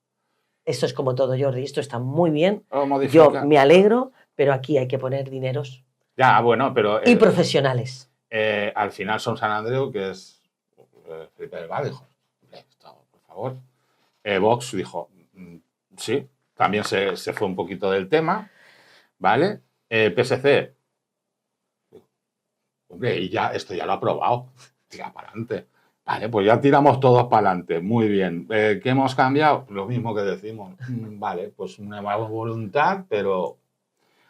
Speaker 1: Esto es como todo, Jordi, esto está muy bien. Yo me alegro, pero aquí hay que poner dineros.
Speaker 2: Ya, bueno, pero...
Speaker 1: y profesionales.
Speaker 2: al final Son Sant Andreu, que es Felipe del Val, dijo, esto, por favor. Vox dijo, sí, también se fue un poquito del tema, ¿vale? PSC, hombre, y ya, esto ya lo ha aprobado, tira para adelante. Vale, pues ya tiramos todos para adelante, muy bien. ¿Qué hemos cambiado? Lo mismo que decimos. Vale, pues una nueva voluntad, pero,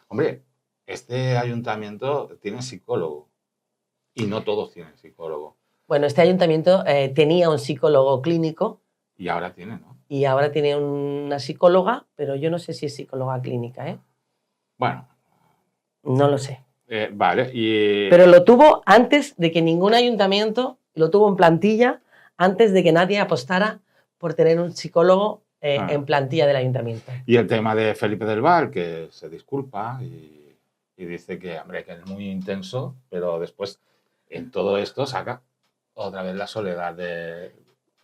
Speaker 2: hombre, este ayuntamiento tiene psicólogo y no todos tienen psicólogo.
Speaker 1: Bueno, este ayuntamiento tenía un psicólogo clínico
Speaker 2: Y ahora tiene, ¿no?
Speaker 1: y ahora tiene una psicóloga, pero yo no sé si es psicóloga clínica, ¿eh?
Speaker 2: Bueno,
Speaker 1: No lo sé.
Speaker 2: vale, y...
Speaker 1: Pero lo tuvo antes de que ningún ayuntamiento, lo tuvo en plantilla, antes de que nadie apostara por tener un psicólogo en plantilla del ayuntamiento.
Speaker 2: Y el tema de Felipe del Val, que se disculpa y dice que, hombre, que es muy intenso, pero después en todo esto saca otra vez la soledad de...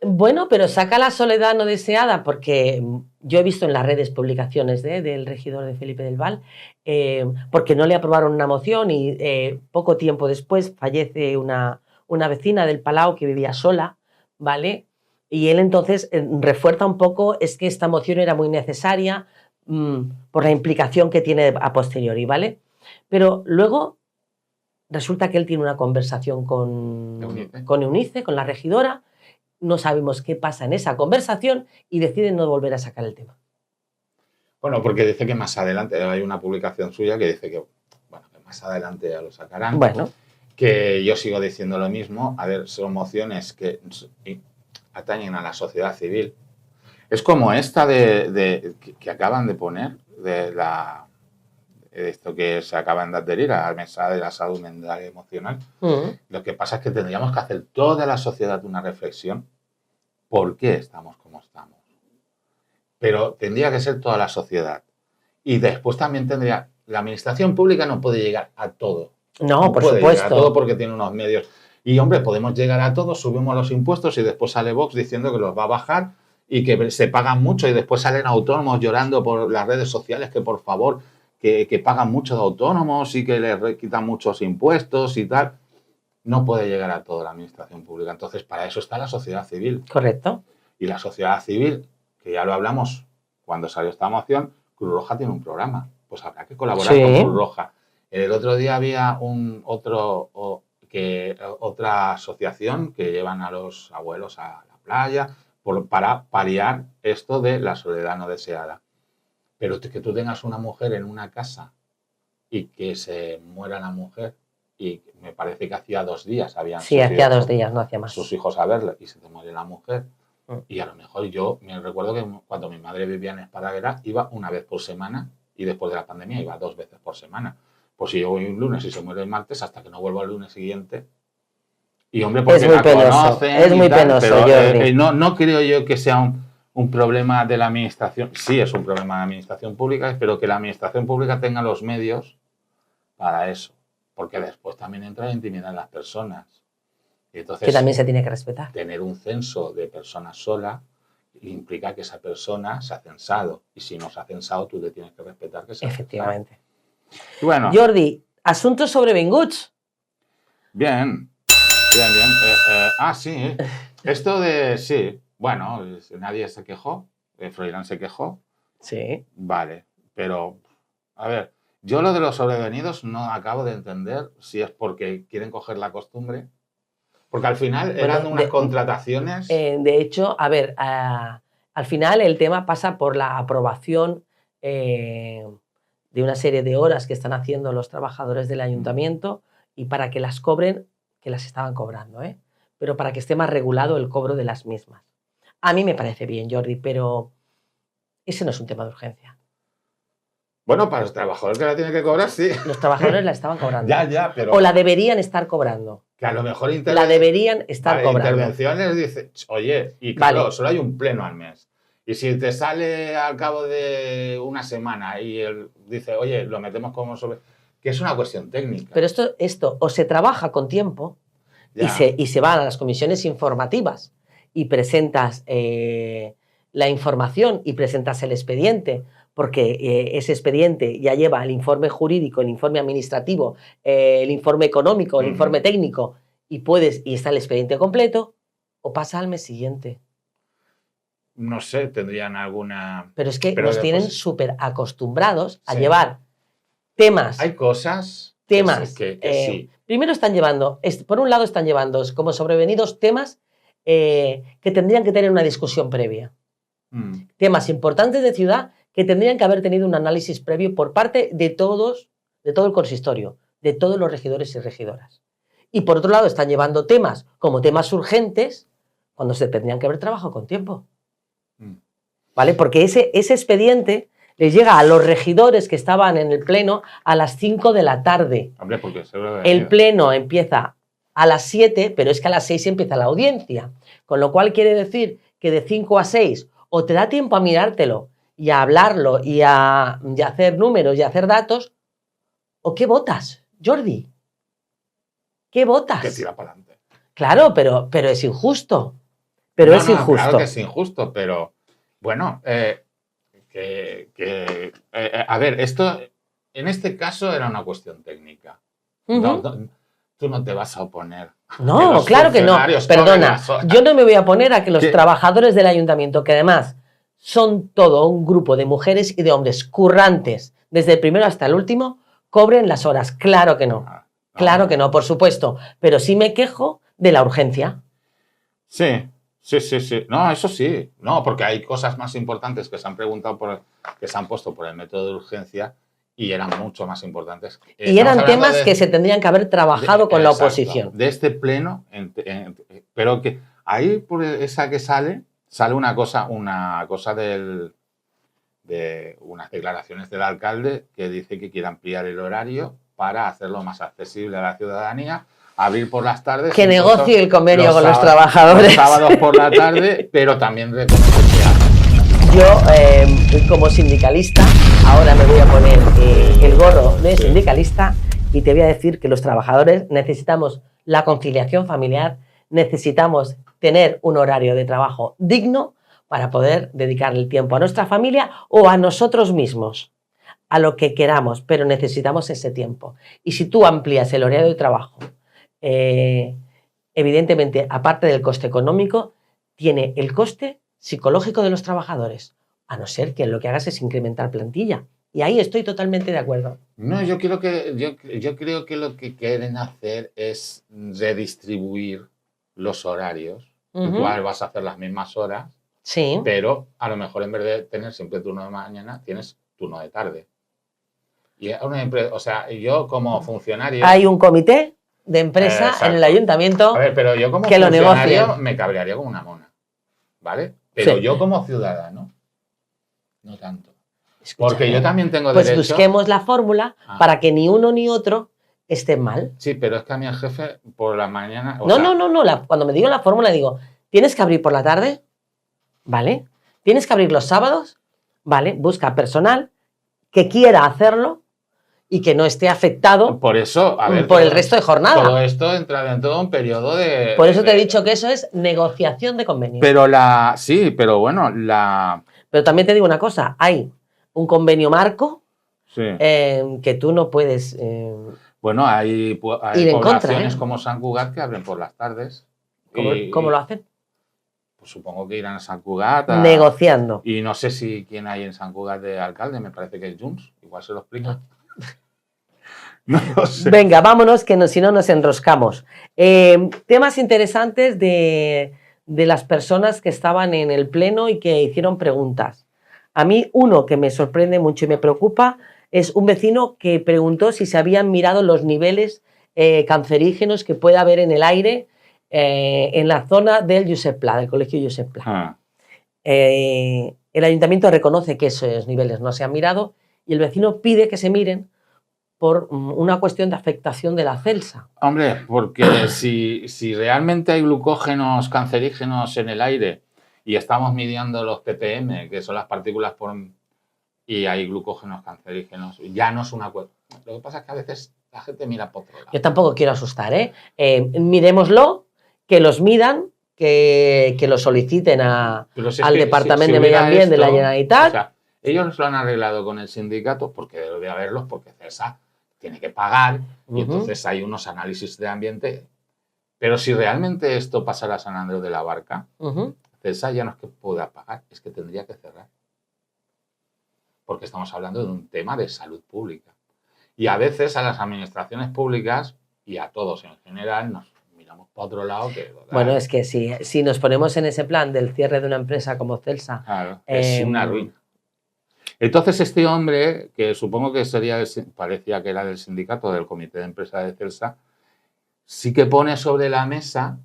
Speaker 1: Bueno, pero saca la soledad no deseada, porque yo he visto en las redes publicaciones del regidor de Felipe del Val, porque no le aprobaron una moción y poco tiempo después fallece una vecina del Palau que vivía sola, ¿vale? Y él entonces refuerza un poco, es que esta moción era muy necesaria por la implicación que tiene a posteriori, ¿vale? Pero luego resulta que él tiene una conversación con Eunice, con la regidora, no sabemos qué pasa en esa conversación y deciden no volver a sacar el tema.
Speaker 2: Bueno, porque dice que más adelante, hay una publicación suya que dice que, bueno, que más adelante ya lo sacarán.
Speaker 1: Bueno.
Speaker 2: Que yo sigo diciendo lo mismo. A ver, son mociones que atañen a la sociedad civil. Es como esta que acaban de poner, de esto que se acaban de adherir a la mesa de la salud mental y emocional. Lo que pasa es que tendríamos que hacer toda la sociedad una reflexión. ¿Por qué estamos como estamos? Pero tendría que ser toda la sociedad. Y después también tendría... La administración pública no puede llegar a todo.
Speaker 1: No, por
Speaker 2: puede
Speaker 1: supuesto.
Speaker 2: llegar a todo porque tiene unos medios. Y, hombre, podemos llegar a todo, subimos los impuestos y después sale Vox diciendo que los va a bajar y que se pagan mucho y después salen autónomos llorando por las redes sociales que, por favor, que pagan mucho de autónomos y que les quitan muchos impuestos y tal. No puede llegar a toda la administración pública. Entonces, para eso está la sociedad civil.
Speaker 1: Correcto.
Speaker 2: Y la sociedad civil, que ya lo hablamos cuando salió esta moción, Cruz Roja tiene un programa. Pues habrá que colaborar con Cruz Roja. El otro día había otra asociación que llevan a los abuelos a la playa para paliar esto de la soledad no deseada. Pero que tú tengas una mujer en una casa y que se muera la mujer, y me parece que hacía 2 días habían...
Speaker 1: Sí, hacía 2 días, no hacía más.
Speaker 2: Sus hijos a verla y se te muere la mujer. Y a lo mejor yo me recuerdo que cuando mi madre vivía en Esparraguera iba una vez por semana y después de la pandemia iba 2 veces por semana. Pues si yo voy un lunes y se muere el martes, hasta que no vuelvo al lunes siguiente. Y, hombre, porque la conocen.
Speaker 1: Es muy penoso,
Speaker 2: pero no creo yo que sea un problema de la administración. Sí, es un problema de la administración pública, pero que la administración pública tenga los medios para eso. Porque después también entra la intimidad en las personas. Y entonces,
Speaker 1: que también se tiene que respetar.
Speaker 2: Tener un censo de personas sola implica que esa persona se ha censado. Y si no se ha censado, tú le tienes que respetar que se ha censado.
Speaker 1: Efectivamente.
Speaker 2: Y bueno,
Speaker 1: Jordi, asuntos sobre Benguts.
Speaker 2: Bien. Sí. Esto de... Sí. Bueno, nadie se quejó. Froilán se quejó.
Speaker 1: Sí.
Speaker 2: Vale. Pero, a ver, yo lo de los sobrevenidos no acabo de entender si es porque quieren coger la costumbre. Porque al final eran unas contrataciones...
Speaker 1: de hecho, a ver, al final el tema pasa por la aprobación de una serie de horas que están haciendo los trabajadores del ayuntamiento y para que las cobren, que las estaban cobrando, pero para que esté más regulado el cobro de las mismas. A mí me parece bien, Jordi, pero ese no es un tema de urgencia.
Speaker 2: Bueno, para los trabajadores que la tienen que cobrar, sí.
Speaker 1: Los trabajadores la estaban cobrando.
Speaker 2: Ya, pero...
Speaker 1: O la deberían estar cobrando.
Speaker 2: Que a lo mejor...
Speaker 1: La deberían estar cobrando.
Speaker 2: Intervenciones dice, oye, y claro, solo hay un pleno al mes. Y si te sale al cabo de una semana y él dice, oye, lo metemos como sobre... Que es una cuestión técnica.
Speaker 1: Pero esto o se trabaja con tiempo y se van a las comisiones informativas y presentas la información y presentas el expediente porque ese expediente ya lleva el informe jurídico, el informe administrativo, el informe económico, el informe técnico, y está el expediente completo, o pasa al mes siguiente.
Speaker 2: No sé, tendrían alguna...
Speaker 1: Pero es que
Speaker 2: Pero
Speaker 1: nos tienen
Speaker 2: después-
Speaker 1: súper acostumbrados a
Speaker 2: Sí.
Speaker 1: llevar temas.
Speaker 2: Hay cosas
Speaker 1: Temas.
Speaker 2: que sí.
Speaker 1: Primero están llevando, por un lado están llevando como sobrevenidos temas que tendrían que tener una discusión previa. Temas importantes de ciudad que tendrían que haber tenido un análisis previo por parte de todo el consistorio, de todos los regidores y regidoras. Y por otro lado están llevando temas como temas urgentes cuando se tendrían que haber trabajado con tiempo. ¿Vale? Porque ese expediente les llega a los regidores que estaban en el pleno a las 5 de la tarde.
Speaker 2: Hombre, porque seguro
Speaker 1: El pleno empieza a las 7, pero es que a las 6 empieza la audiencia. Con lo cual quiere decir que de 5 a 6 o te da tiempo a mirártelo y a hablarlo y a hacer números y a hacer datos, o ¿qué votas, Jordi? ¿Qué votas?
Speaker 2: que tira para adelante.
Speaker 1: Claro, pero es injusto. Pero es injusto.
Speaker 2: Claro que es injusto, pero bueno, a ver, esto en este caso era una cuestión técnica.
Speaker 1: Ujú.
Speaker 2: Tú no te vas a oponer.
Speaker 1: No,
Speaker 2: los
Speaker 1: claro que no.
Speaker 2: funcionarios cobren
Speaker 1: Perdona,
Speaker 2: las horas.
Speaker 1: yo no me voy a poner a que los
Speaker 2: ¿Qué?
Speaker 1: trabajadores del ayuntamiento, que además son todo un grupo de mujeres y de hombres currantes, desde el primero hasta el último, cobren las horas. Claro que no.
Speaker 2: No.
Speaker 1: Claro que no, por supuesto. Pero sí me quejo de la urgencia.
Speaker 2: Sí. No, eso sí. No, porque hay cosas más importantes que se han preguntado que se han puesto por el método de urgencia y eran mucho más importantes.
Speaker 1: Y eran
Speaker 2: Estamos hablando
Speaker 1: temas
Speaker 2: de-
Speaker 1: que se tendrían que haber trabajado con la
Speaker 2: Exacto,
Speaker 1: oposición.
Speaker 2: de este pleno, pero que ahí por esa que sale una cosa de unas declaraciones del alcalde que dice que quiere ampliar el horario para hacerlo más accesible a la ciudadanía, abrir por las tardes.
Speaker 1: Que
Speaker 2: incluso
Speaker 1: negocie el convenio con los
Speaker 2: sábados-
Speaker 1: trabajadores.
Speaker 2: Los sábados por la tarde, pero también reconoce que hace.
Speaker 1: Yo, como sindicalista, ahora me voy a poner el gorro de
Speaker 2: Sí.
Speaker 1: sindicalista y te voy a decir que los trabajadores necesitamos la conciliación familiar, necesitamos tener un horario de trabajo digno para poder dedicar el tiempo a nuestra familia o a nosotros mismos, a lo que queramos, pero necesitamos ese tiempo. Y si tú amplías el horario de trabajo, evidentemente, aparte del coste económico, tiene el coste psicológico de los trabajadores, a no ser que lo que hagas es incrementar plantilla. Y ahí estoy totalmente de acuerdo.
Speaker 2: No, yo creo que lo que quieren hacer es redistribuir los horarios.
Speaker 1: Ujú.
Speaker 2: Igual vas a hacer las mismas horas,
Speaker 1: Sí.
Speaker 2: pero a lo mejor en vez de tener siempre turno de mañana, tienes turno de tarde. Y o sea, yo como funcionario...
Speaker 1: Hay un comité de empresa
Speaker 2: Exacto.
Speaker 1: en el ayuntamiento.
Speaker 2: A ver, pero yo como
Speaker 1: que lo
Speaker 2: funcionario
Speaker 1: negocien.
Speaker 2: me cabrearía como una mona, ¿vale? Pero
Speaker 1: Sí.
Speaker 2: yo como ciudadano, no tanto.
Speaker 1: Escúchame,
Speaker 2: Porque yo también tengo
Speaker 1: pues
Speaker 2: derecho...
Speaker 1: busquemos la fórmula
Speaker 2: Ah.
Speaker 1: para que ni uno ni otro estén mal.
Speaker 2: Sí, pero es que a mí el jefe por la mañana... o
Speaker 1: No,
Speaker 2: sea,
Speaker 1: no. Cuando me digo la fórmula digo, ¿tienes que abrir por la tarde? ¿Vale? ¿Tienes que abrir los sábados? ¿Vale? Busca personal que quiera hacerlo y que no esté afectado
Speaker 2: Por eso, a ver...
Speaker 1: por el resto de jornada.
Speaker 2: Todo esto entra dentro de un periodo de...
Speaker 1: Por eso te he dicho que eso es negociación de convenio.
Speaker 2: Pero sí, pero bueno,
Speaker 1: Pero también te digo una cosa, hay un convenio marco
Speaker 2: sí.
Speaker 1: que tú no puedes...
Speaker 2: Bueno, hay
Speaker 1: ir en contra,
Speaker 2: poblaciones
Speaker 1: ¿eh?
Speaker 2: como San Cugat que abren por las tardes.
Speaker 1: ¿Cómo lo hacen?
Speaker 2: Pues supongo que irán a San Cugat.
Speaker 1: Negociando.
Speaker 2: Y no sé si quién hay en San Cugat de alcalde, me parece que es Junts, igual se lo explica. No lo sé.
Speaker 1: Venga, vámonos, que si no nos enroscamos. Temas interesantes de las personas que estaban en el pleno y que hicieron preguntas. A mí uno que me sorprende mucho y me preocupa es un vecino que preguntó si se habían mirado los niveles cancerígenos que puede haber en el aire en la zona del Josep Pla, del colegio Josep Pla.
Speaker 2: Ah,
Speaker 1: El ayuntamiento reconoce que esos niveles no se han mirado y el vecino pide que se miren por una cuestión de afectación de la celsa.
Speaker 2: hombre, porque si realmente hay glucógenos cancerígenos en el aire y estamos midiendo los ppm, que son las partículas y hay glucógenos cancerígenos, ya no es una cuestión. Lo que pasa es que a veces la gente mira por otro lado.
Speaker 1: Yo tampoco quiero asustar, ¿eh? Miremoslo, que los midan, que lo soliciten
Speaker 2: Pero si es
Speaker 1: al
Speaker 2: que
Speaker 1: Departamento
Speaker 2: si
Speaker 1: de Medio
Speaker 2: hubiera
Speaker 1: Ambiente de la
Speaker 2: esto,
Speaker 1: Generalitat.
Speaker 2: o sea, Ellos lo han arreglado con el sindicato porque debe de haberlos, porque CESA tiene que pagar y entonces hay unos análisis de ambiente. Pero si realmente esto pasara a San Andreu de la Barca, CESA ya no es que pueda pagar, es que tendría que cerrar. Porque estamos hablando de un tema de salud pública. Y a veces a las administraciones públicas y a todos en general nos miramos para otro lado.
Speaker 1: Bueno, es que si nos ponemos en ese plan del cierre de una empresa como Celsa...
Speaker 2: Claro, es una ruina. Entonces este hombre, que supongo que parecía que era del sindicato, del comité de empresa de Celsa, sí que pone sobre la mesa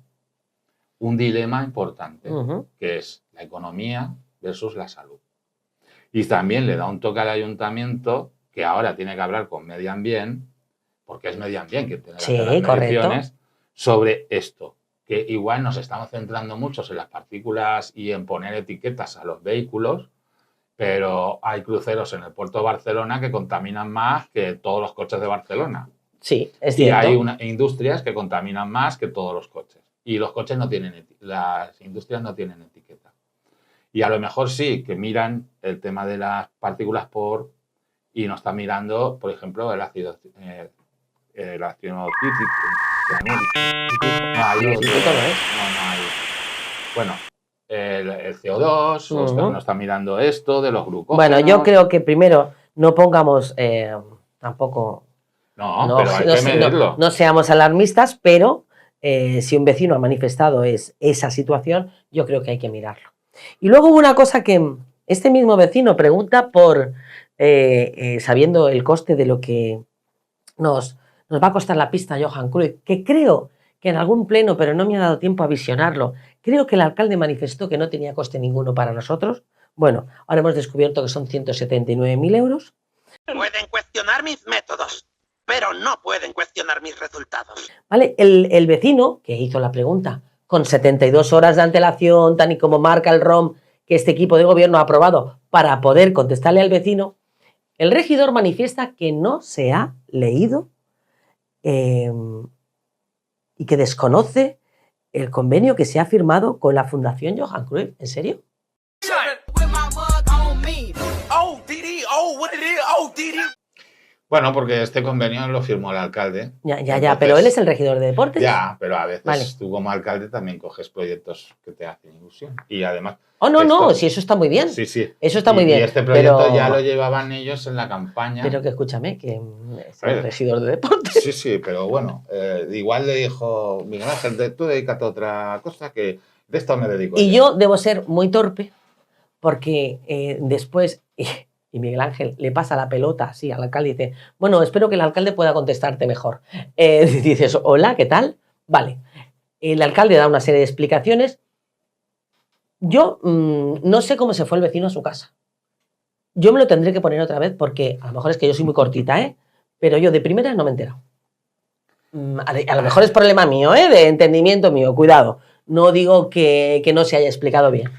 Speaker 2: un dilema importante, que es la economía versus la salud. Y también le da un toque al ayuntamiento, que ahora tiene que hablar con Medio Ambiente, porque es Medio Ambiente quien tiene que hacer las mediciones, sobre esto. Que igual nos estamos centrando mucho en las partículas y en poner etiquetas a los vehículos, pero hay cruceros en el puerto de Barcelona que contaminan más que todos los coches de Barcelona.
Speaker 1: Sí, es cierto.
Speaker 2: Y hay industrias que contaminan más que todos los coches. Y los coches no tienen, las industrias no tienen etiqueta. Y a lo mejor sí, que miran el tema de las partículas y no están mirando, por ejemplo, el ácido cianúrico. Bueno, el CO2, no está mirando esto de los glucógenos.
Speaker 1: Bueno, yo creo que primero no pongamos tampoco...
Speaker 2: No, pero hay que medirlo.
Speaker 1: No seamos alarmistas, pero si un vecino ha manifestado esa situación, yo creo que hay que mirarlo. Y luego hubo una cosa que este mismo vecino pregunta por, sabiendo el coste de lo que nos va a costar la pista Johan Cruyff, que creo que en algún pleno, pero no me ha dado tiempo a visionarlo, creo que el alcalde manifestó que no tenía coste ninguno para nosotros. Bueno, ahora hemos descubierto que son 179.000 euros.
Speaker 6: Pueden cuestionar mis métodos, pero no pueden cuestionar mis resultados.
Speaker 1: Vale, el vecino que hizo la pregunta, con 72 horas de antelación, tan y como marca el ROM que este equipo de gobierno ha aprobado para poder contestarle al vecino, el regidor manifiesta que no se ha leído y que desconoce el convenio que se ha firmado con la Fundación Johan Cruyff. ¿En serio?
Speaker 2: Bueno, porque este convenio lo firmó el alcalde.
Speaker 1: Ya, entonces, pero él es el regidor de deportes.
Speaker 2: Ya, pero a veces tú como alcalde también coges proyectos que te hacen ilusión. Y además...
Speaker 1: no, sí, eso está muy bien.
Speaker 2: Sí.
Speaker 1: Eso está muy bien.
Speaker 2: Y este proyecto ya lo llevaban ellos en la campaña.
Speaker 1: Pero que escúchame, que es el regidor de deportes.
Speaker 2: Sí, pero bueno, igual le dijo, Miguel Ángel, tú dedícate a otra cosa que de esto me dedico.
Speaker 1: Y yo debo ser muy torpe porque después... Y Miguel Ángel le pasa la pelota así al alcalde y dice, bueno, espero que el alcalde pueda contestarte mejor. Dices, hola, ¿qué tal? Vale. El alcalde da una serie de explicaciones. Yo no sé cómo se fue el vecino a su casa. Yo me lo tendré que poner otra vez porque a lo mejor es que yo soy muy cortita, pero yo de primera no me he enterado. A lo mejor es problema mío, de entendimiento mío, cuidado. No digo que no se haya explicado bien.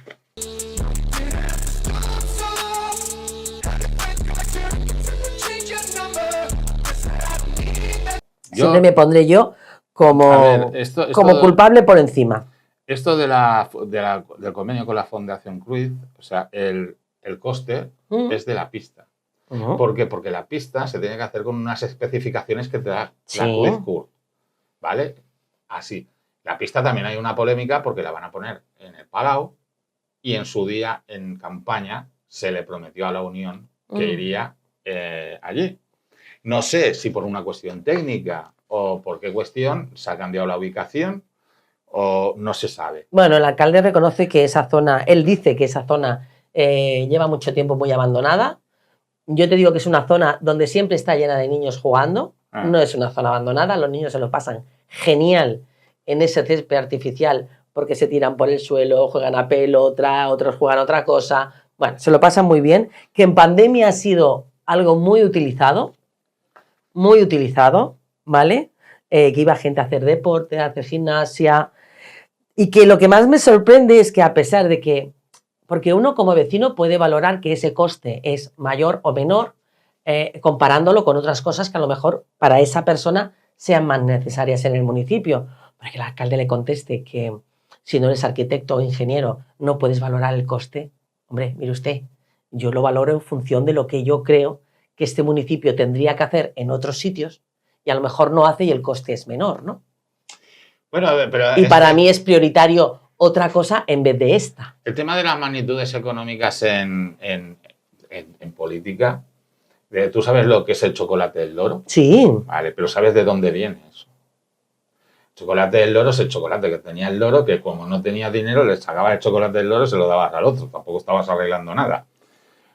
Speaker 1: Siempre me pondré yo como culpable por encima.
Speaker 2: Esto del convenio con la Fundación Cruyff, o sea, el coste es de la pista. ¿Por qué? Porque la pista se tiene que hacer con unas especificaciones que te da la Cruyff, ¿vale? Así. La pista también hay una polémica porque la van a poner en el Palau y en su día, en campaña, se le prometió a la Unión que iría allí. No sé si por una cuestión técnica o por qué cuestión se ha cambiado la ubicación o no se sabe.
Speaker 1: Bueno, el alcalde reconoce que esa zona, él dice que esa zona lleva mucho tiempo muy abandonada. Yo te digo que es una zona donde siempre está llena de niños jugando. No es una zona abandonada, los niños se lo pasan genial en ese césped artificial porque se tiran por el suelo, juegan a pelota, otros juegan otra cosa. Bueno, se lo pasan muy bien. Que en pandemia ha sido algo muy utilizado, ¿vale? Que iba gente a hacer deporte, a hacer gimnasia, y que lo que más me sorprende es que a pesar de que, porque uno como vecino puede valorar que ese coste es mayor o menor, comparándolo con otras cosas que a lo mejor para esa persona sean más necesarias en el municipio, para que el alcalde le conteste que si no eres arquitecto o ingeniero no puedes valorar el coste. Hombre, mire usted, Yo lo valoro en función de lo que yo creo que este municipio tendría que hacer en otros sitios y a lo mejor no hace y el coste es menor, ¿no?
Speaker 2: Bueno, pero
Speaker 1: Y para mí es prioritario otra cosa en vez de esta.
Speaker 2: el tema de las magnitudes económicas en política, ¿tú sabes lo que es el chocolate del loro?
Speaker 1: Sí,
Speaker 2: Vale, pero ¿sabes de dónde viene eso? El chocolate del loro es el chocolate que tenía el loro, que como no tenía dinero, le sacaba el chocolate del loro y se lo dabas al otro. Tampoco estabas arreglando nada.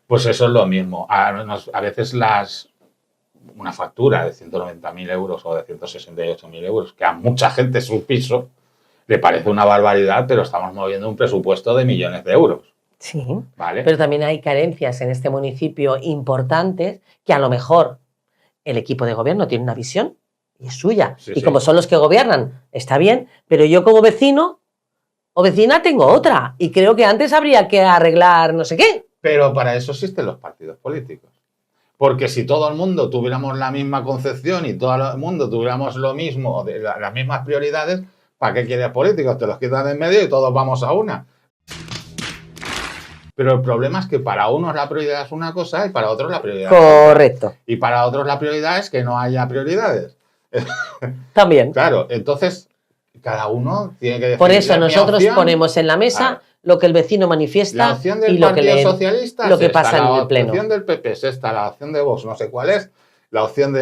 Speaker 2: Pues eso es lo mismo. A veces una factura de 190.000 euros o de 168.000 euros, que a mucha gente su piso le parece una barbaridad, pero estamos moviendo un presupuesto de millones de euros.
Speaker 1: sí.
Speaker 2: ¿Vale?
Speaker 1: Pero también hay carencias en este municipio importantes que a lo mejor el equipo de gobierno tiene una visión y es suya.
Speaker 2: Sí,
Speaker 1: y
Speaker 2: sí.
Speaker 1: como son los que gobiernan, está bien, pero yo como vecino o vecina tengo otra y creo que antes habría que arreglar no sé qué.
Speaker 2: Pero para eso existen los partidos políticos. Porque si todo el mundo tuviéramos la misma concepción y todo el mundo tuviéramos lo mismo, las mismas prioridades, ¿para qué quieres políticos? Te los quitan en medio y todos vamos a una. Pero el problema es que para unos la prioridad es una cosa y para otros la prioridad es otra.
Speaker 1: Correcto.
Speaker 2: Y para otros la prioridad es que no haya prioridades.
Speaker 1: También.
Speaker 2: Claro, entonces cada uno tiene que decidir.
Speaker 1: Por eso
Speaker 2: mi
Speaker 1: nosotros
Speaker 2: opción.
Speaker 1: ponemos en la mesa
Speaker 2: Claro.
Speaker 1: lo que el vecino
Speaker 2: La
Speaker 1: manifiesta
Speaker 2: opción
Speaker 1: y
Speaker 2: del
Speaker 1: lo que,
Speaker 2: Partido Socialista
Speaker 1: lo
Speaker 2: es
Speaker 1: que
Speaker 2: esta,
Speaker 1: pasa en el pleno.
Speaker 2: La opción del PP es esta, la opción de Vox no sé cuál es, la opción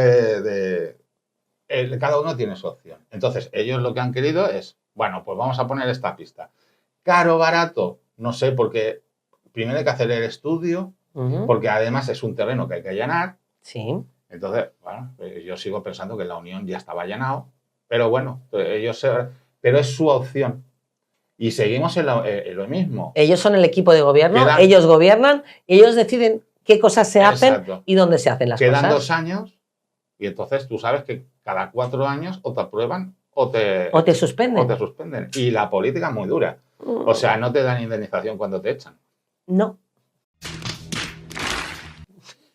Speaker 2: cada uno tiene su opción. Entonces, ellos lo que han querido es, bueno, pues vamos a poner esta pista. Caro, barato, no sé, porque primero hay que hacer el estudio,
Speaker 1: Ujú.
Speaker 2: porque además es un terreno que hay que allanar.
Speaker 1: Sí.
Speaker 2: Entonces, bueno, yo sigo pensando que la Unión ya estaba allanado, pero bueno, pero es su opción. Y seguimos en lo mismo.
Speaker 1: Ellos son el equipo de gobierno,
Speaker 2: Quedan-
Speaker 1: ellos gobiernan, ellos deciden qué cosas se hacen
Speaker 2: Exacto.
Speaker 1: y dónde se hacen las
Speaker 2: Quedan
Speaker 1: cosas.
Speaker 2: 2 años y entonces tú sabes que cada 4 años o te aprueban o te
Speaker 1: suspenden.
Speaker 2: suspenden. Y la política es muy dura. O sea, no te dan indemnización cuando te echan.
Speaker 1: No.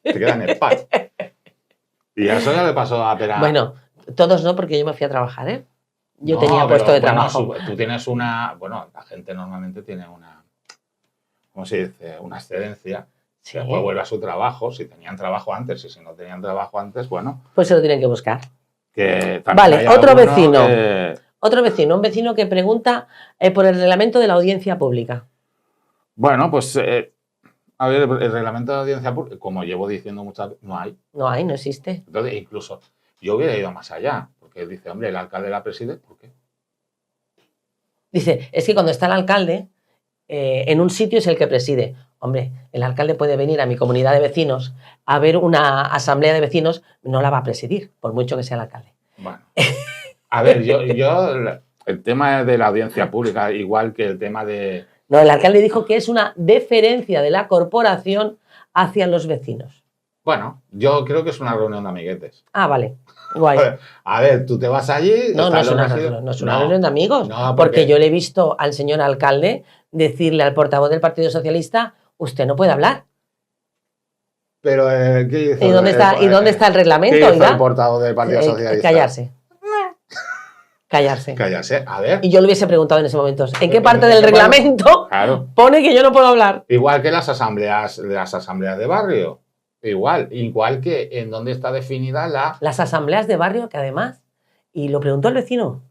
Speaker 2: Te quedan en paz. Y eso ya le pasó a Pera.
Speaker 1: Bueno, todos no, porque yo me fui a trabajar, ¿eh? Yo
Speaker 2: No,
Speaker 1: tenía
Speaker 2: pero,
Speaker 1: puesto de
Speaker 2: bueno,
Speaker 1: trabajo.
Speaker 2: tú tienes bueno, la gente normalmente tiene una, ¿cómo se dice? Una excedencia.
Speaker 1: Sí.
Speaker 2: Después vuelve a su trabajo, si tenían trabajo antes y si no tenían trabajo antes, bueno,
Speaker 1: Pues se lo tienen que buscar.
Speaker 2: que también
Speaker 1: Vale,
Speaker 2: hay
Speaker 1: otro
Speaker 2: alguno
Speaker 1: vecino.
Speaker 2: que-
Speaker 1: Otro vecino, un vecino que pregunta por el reglamento de la audiencia pública.
Speaker 2: Bueno, pues, a ver, el reglamento de audiencia pública, como llevo diciendo muchas veces, no hay.
Speaker 1: No hay, no existe.
Speaker 2: Entonces, incluso yo hubiera ido más allá, porque dice, hombre, el alcalde la preside, ¿por qué?
Speaker 1: Dice, es que cuando está el alcalde, en un sitio es el que preside. Hombre, el alcalde puede venir a mi comunidad de vecinos a ver una asamblea de vecinos, no la va a presidir, por mucho que sea el alcalde.
Speaker 2: Bueno, a ver, el tema de la audiencia pública, igual que el tema de...
Speaker 1: No, el alcalde dijo que es una deferencia de la corporación hacia los vecinos.
Speaker 2: Bueno, yo creo que es una reunión de amiguetes.
Speaker 1: Ah, vale. Guay.
Speaker 2: A ver, tú te vas allí...
Speaker 1: No, no
Speaker 2: están
Speaker 1: es
Speaker 2: los
Speaker 1: una,
Speaker 2: regidores-
Speaker 1: no es una reunión de amigos.
Speaker 2: No,
Speaker 1: porque yo le he visto al señor alcalde decirle al portavoz del Partido Socialista, usted no puede hablar.
Speaker 2: Pero, ¿qué hizo?
Speaker 1: ¿Y dónde está el
Speaker 2: ¿Qué
Speaker 1: reglamento?
Speaker 2: hizo
Speaker 1: Oiga?
Speaker 2: el portavoz del Partido Socialista?
Speaker 1: Callarse. Callarse.
Speaker 2: Callarse. A ver,
Speaker 1: Y yo le hubiese preguntado en ese momento, ¿en qué
Speaker 2: Pero,
Speaker 1: parte
Speaker 2: ¿en
Speaker 1: del
Speaker 2: qué parte?
Speaker 1: reglamento
Speaker 2: claro.
Speaker 1: pone que yo no puedo hablar?
Speaker 2: Igual que las asambleas de barrio. Igual que en dónde está definida
Speaker 1: Las asambleas de barrio, que además, y lo preguntó el vecino,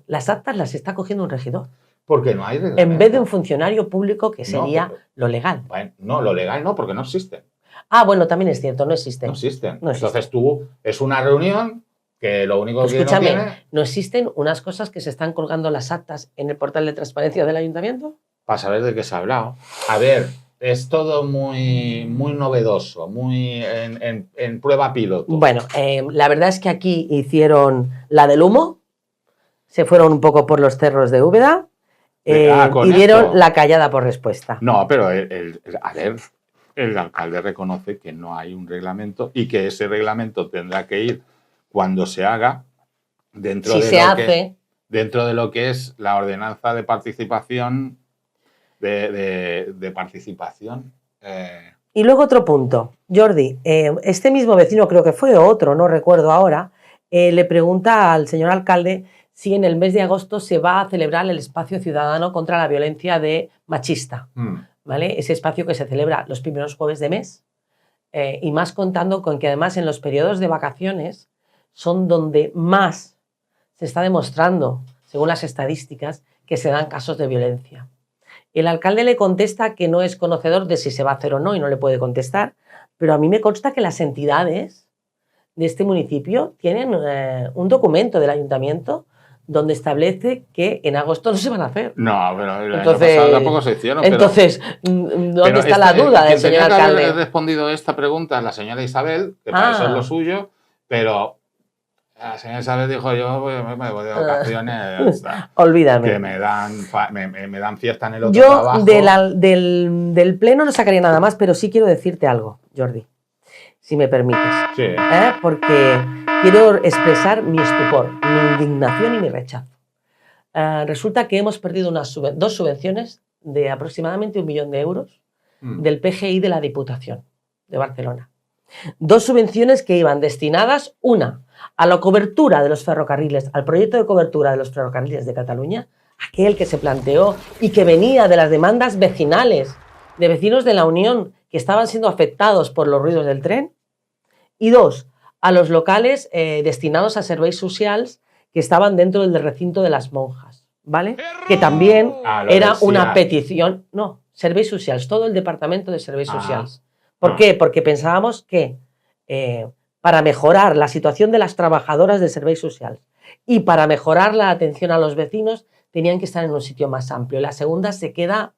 Speaker 1: las actas las está cogiendo un regidor,
Speaker 2: porque no hay reglamento.
Speaker 1: en vez de un funcionario público que sería
Speaker 2: pero-
Speaker 1: lo legal.
Speaker 2: Bueno, no, lo legal no, porque no existen.
Speaker 1: Ah, bueno, también es cierto, no existen.
Speaker 2: No existen.
Speaker 1: No existen.
Speaker 2: Entonces tú, es una reunión que lo único que
Speaker 1: Escúchame,
Speaker 2: no tiene...
Speaker 1: ¿no existen unas cosas que se están colgando las actas en el portal de transparencia del ayuntamiento?
Speaker 2: Para saber de qué se ha hablado. A ver, es todo muy, muy novedoso, muy en prueba piloto.
Speaker 1: Bueno, la verdad es que aquí hicieron la del humo, se fueron un poco por los cerros de Úbeda
Speaker 2: Con
Speaker 1: y dieron
Speaker 2: esto.
Speaker 1: la callada por respuesta.
Speaker 2: No, pero a ver, el alcalde reconoce que no hay un reglamento y que ese reglamento tendrá que ir cuando se haga dentro
Speaker 1: Si
Speaker 2: de
Speaker 1: se hace,
Speaker 2: dentro de lo que es la ordenanza de participación de participación.
Speaker 1: Y luego otro punto, Jordi, este mismo vecino, creo que fue otro, no recuerdo ahora, le pregunta al señor alcalde si en el mes de agosto se va a celebrar el espacio ciudadano contra la violencia machista. ¿vale? Ese espacio que se celebra los primeros jueves de mes, y más contando con que además en los periodos de vacaciones son donde más se está demostrando, según las estadísticas, que se dan casos de violencia. El alcalde le contesta que no es conocedor de si se va a hacer o no y no le puede contestar, pero a mí me consta que las entidades de este municipio tienen un documento del ayuntamiento donde establece que en agosto no se van a hacer.
Speaker 2: No, pero el año
Speaker 1: Entonces,
Speaker 2: pasado tampoco se hicieron.
Speaker 1: entonces, ¿dónde está la duda del
Speaker 2: quien
Speaker 1: señor
Speaker 2: tenía que
Speaker 1: alcalde?
Speaker 2: haber respondido esta pregunta es la señora Isabel, que para eso es lo suyo, pero la señora Isabel dijo, yo me voy de vacaciones, ya está,
Speaker 1: Olvídame.
Speaker 2: que me dan fiesta en el otro
Speaker 1: Yo
Speaker 2: trabajo.
Speaker 1: del pleno no sacaría nada más, pero sí quiero decirte algo, Jordi, si me permites.
Speaker 2: Sí.
Speaker 1: Porque quiero expresar mi estupor, mi indignación y mi rechazo. Resulta que hemos perdido dos subvenciones de aproximadamente 1 millón de euros del PGI de la Diputación de Barcelona. 2 subvenciones que iban destinadas, una, a la cobertura de los ferrocarriles, al proyecto de cobertura de los ferrocarriles de Cataluña, aquel que se planteó y que venía de las demandas vecinales, de vecinos de la Unión que estaban siendo afectados por los ruidos del tren, y 2, a los locales destinados a serveis socials que estaban dentro del recinto de las monjas, ¿vale? Que también era una petición, no, serveis socials, todo el departamento de serveis socials. ¿Por qué? Porque pensábamos que para mejorar la situación de las trabajadoras de serveis socials y para mejorar la atención a los vecinos tenían que estar en un sitio más amplio. La segunda se queda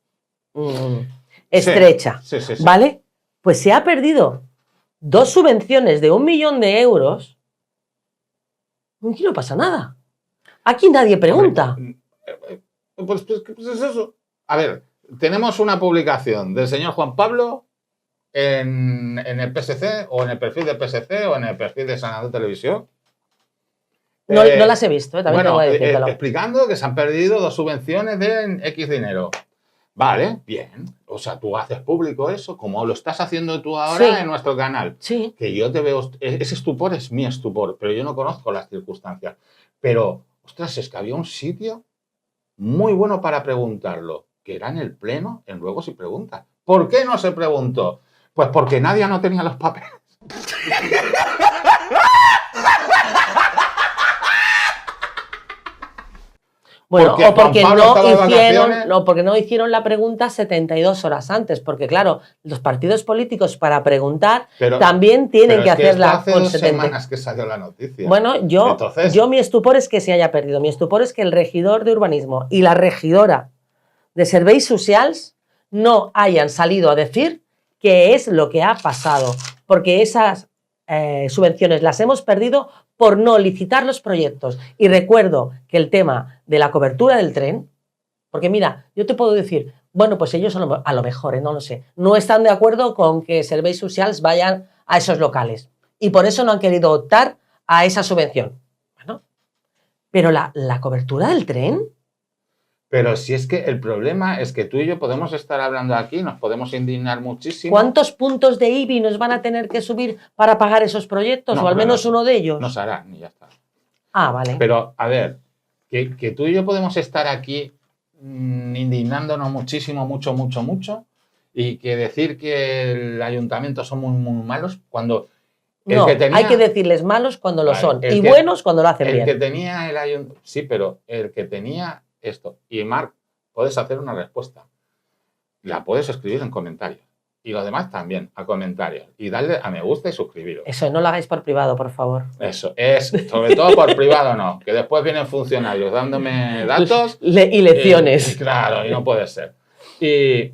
Speaker 1: estrecha,
Speaker 2: Sí.
Speaker 1: ¿vale? Pues se ha perdido 2 subvenciones de 1 millón de euros. Aquí no pasa nada. Aquí nadie pregunta.
Speaker 2: Pues es eso. A ver, tenemos una publicación del señor Juan Pablo en el PSC, o en el perfil del PSC, o en el perfil de Sanadú Televisión.
Speaker 1: No las he visto, también tengo que decírtelo.
Speaker 2: Explicando que se han perdido 2 subvenciones de X dinero. Vale, bien. O sea, tú haces público eso, como lo estás haciendo tú ahora en nuestro canal.
Speaker 1: Sí.
Speaker 2: Que yo te veo, ese estupor es mi estupor, pero yo no conozco las circunstancias. Pero, ostras, es que había un sitio muy bueno para preguntarlo, que era en el pleno, en Ruegos y Preguntas. ¿Por qué no se preguntó? Pues porque nadie no tenía los papeles.
Speaker 1: Bueno,
Speaker 2: porque
Speaker 1: o porque
Speaker 2: Juan Pablo
Speaker 1: porque no hicieron la pregunta 72 horas antes, porque claro, los partidos políticos para preguntar también tienen que hacerla
Speaker 2: hace
Speaker 1: con
Speaker 2: 2
Speaker 1: 70.
Speaker 2: semanas que salió la noticia.
Speaker 1: Bueno, yo mi estupor es que se haya perdido. Mi estupor es que el regidor de urbanismo y la regidora de serveis socials no hayan salido a decir qué es lo que ha pasado, porque esas subvenciones las hemos perdido por no licitar los proyectos. Y recuerdo que el tema de la cobertura del tren, porque mira, yo te puedo decir, bueno, pues ellos a lo mejor, no lo sé, no están de acuerdo con que serveis socials vayan a esos locales y por eso no han querido optar a esa subvención. Bueno, pero la cobertura del tren...
Speaker 2: Pero si es que el problema es que tú y yo podemos estar hablando aquí, nos podemos indignar muchísimo.
Speaker 1: ¿Cuántos puntos de IBI nos van a tener que subir para pagar esos proyectos? O al menos uno de ellos.
Speaker 2: No se hará, ni ya está.
Speaker 1: Ah, vale.
Speaker 2: Pero, a ver, que tú y yo podemos estar aquí indignándonos muchísimo, mucho, y que decir que el ayuntamiento son muy malos cuando...
Speaker 1: hay que decirles malos cuando lo son y buenos cuando lo hacen bien.
Speaker 2: El que tenía el ayuntamiento... Sí, pero el que tenía... esto. Y Marc, puedes hacer una respuesta. La puedes escribir en comentarios. Y los demás también, a comentarios. Y darle a me gusta y suscribiros.
Speaker 1: Eso, no lo hagáis por privado, por favor.
Speaker 2: Eso, es, sobre todo por privado no. Que después vienen funcionarios dándome datos.
Speaker 1: Y lecciones.
Speaker 2: Claro, y no puede ser. Y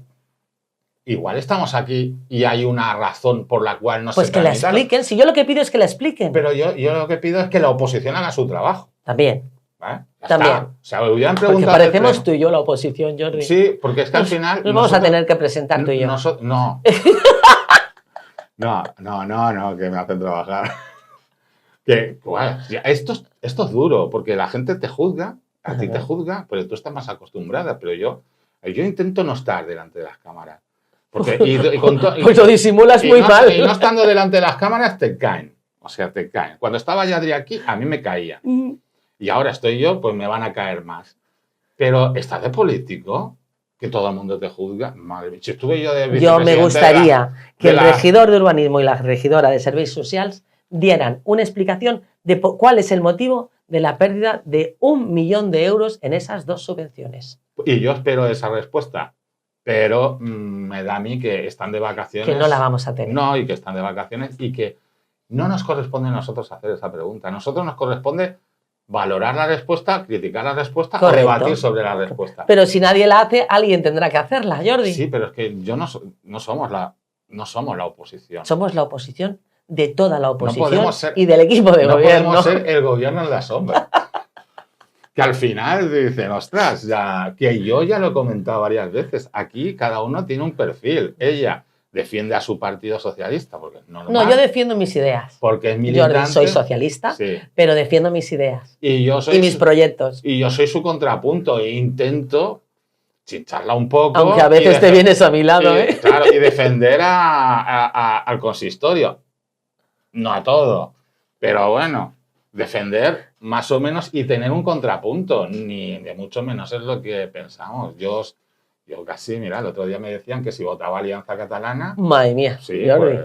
Speaker 2: igual estamos aquí y hay una razón por la cual no se
Speaker 1: Pues que la expliquen. Si yo lo que pido es que la expliquen.
Speaker 2: Pero yo lo que pido es que la oposición haga su trabajo.
Speaker 1: También.
Speaker 2: ¿Vale?
Speaker 1: También.
Speaker 2: O sea, me hubieran preguntado.
Speaker 1: Porque parecemos tú y yo la oposición, Jordi.
Speaker 2: Sí, porque es que al final.
Speaker 1: Nos vamos a tener que presentar tú y yo.
Speaker 2: No. No, que me hacen trabajar. Que, bueno, esto es duro, porque la gente te juzga, a ti te juzga, pero tú estás más acostumbrada. Pero yo intento no estar delante de las cámaras. Porque,
Speaker 1: pues lo disimulas muy mal.
Speaker 2: Y no estando delante de las cámaras te caen. O sea, te caen. Cuando estaba Yadri aquí, a mí me caía. Y ahora estoy yo, pues me van a caer más. Pero estás de político, que todo el mundo te juzga. Madre mía, si estuve yo de
Speaker 1: Yo me
Speaker 2: vicepresidente
Speaker 1: gustaría que
Speaker 2: de
Speaker 1: el
Speaker 2: la-
Speaker 1: regidor de urbanismo y la regidora de servicios sociales dieran una explicación de cuál es el motivo de la pérdida de 1 millón de euros en esas 2 subvenciones.
Speaker 2: Y yo espero esa respuesta, pero me da a mí que están de vacaciones.
Speaker 1: Que no la vamos a tener.
Speaker 2: No, y que están de vacaciones y que no nos corresponde a nosotros hacer esa pregunta. A nosotros nos corresponde valorar la respuesta, criticar la respuesta
Speaker 1: Correcto.
Speaker 2: o debatir sobre la respuesta.
Speaker 1: Pero si nadie la hace, alguien tendrá que hacerla, Jordi.
Speaker 2: Sí, pero es que yo no somos la oposición.
Speaker 1: Somos la oposición de toda la oposición
Speaker 2: podemos ser-
Speaker 1: y del equipo de
Speaker 2: No
Speaker 1: gobierno.
Speaker 2: podemos ser el gobierno en la sombra. Que al final dicen, ostras, ya, que yo ya lo he comentado varias veces. Aquí cada uno tiene un perfil. Ella defiende a su partido socialista, porque es normal.
Speaker 1: No, yo defiendo mis ideas.
Speaker 2: Porque es militante.
Speaker 1: Jordi, soy socialista,
Speaker 2: Sí.
Speaker 1: pero defiendo mis ideas
Speaker 2: Y yo soy
Speaker 1: y mis proyectos.
Speaker 2: y yo soy su contrapunto e intento chincharla un poco.
Speaker 1: Aunque a
Speaker 2: y
Speaker 1: veces te vienes a mi lado,
Speaker 2: y,
Speaker 1: ¿eh?
Speaker 2: claro, y defender al consistorio. No a todo. Pero bueno, defender más o menos y tener un contrapunto. Ni de mucho menos es lo que pensamos. Yo casi, mira, el otro día me decían que si votaba Alianza Catalana,
Speaker 1: Madre mía,
Speaker 2: sí,
Speaker 1: Jordi,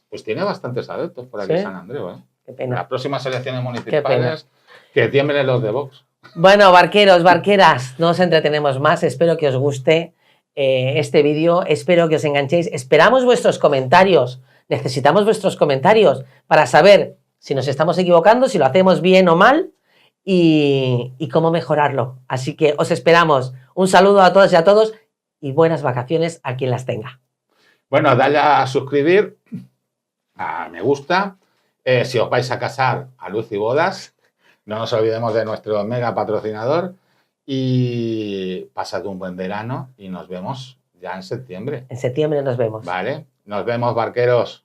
Speaker 2: pues tiene bastantes adeptos por aquí
Speaker 1: ¿Sí?
Speaker 2: en San Andreu.
Speaker 1: qué
Speaker 2: En
Speaker 1: pena.
Speaker 2: las próximas elecciones
Speaker 1: pena.
Speaker 2: municipales, que tiemblen los de Vox.
Speaker 1: Bueno, barqueros, barqueras, no os entretenemos más. Espero que os guste este vídeo. Espero que os enganchéis. Esperamos vuestros comentarios. Necesitamos vuestros comentarios para saber si nos estamos equivocando, si lo hacemos bien o mal y cómo mejorarlo. Así que os esperamos. Un saludo a todas y a todos y buenas vacaciones a quien las tenga.
Speaker 2: Bueno, dale a suscribir, a me gusta. Si os vais a casar, a Luz y Bodas. No nos olvidemos de nuestro mega patrocinador. Y pasad un buen verano y nos vemos ya en septiembre.
Speaker 1: En septiembre nos vemos.
Speaker 2: ¿Vale? Nos vemos, barqueros.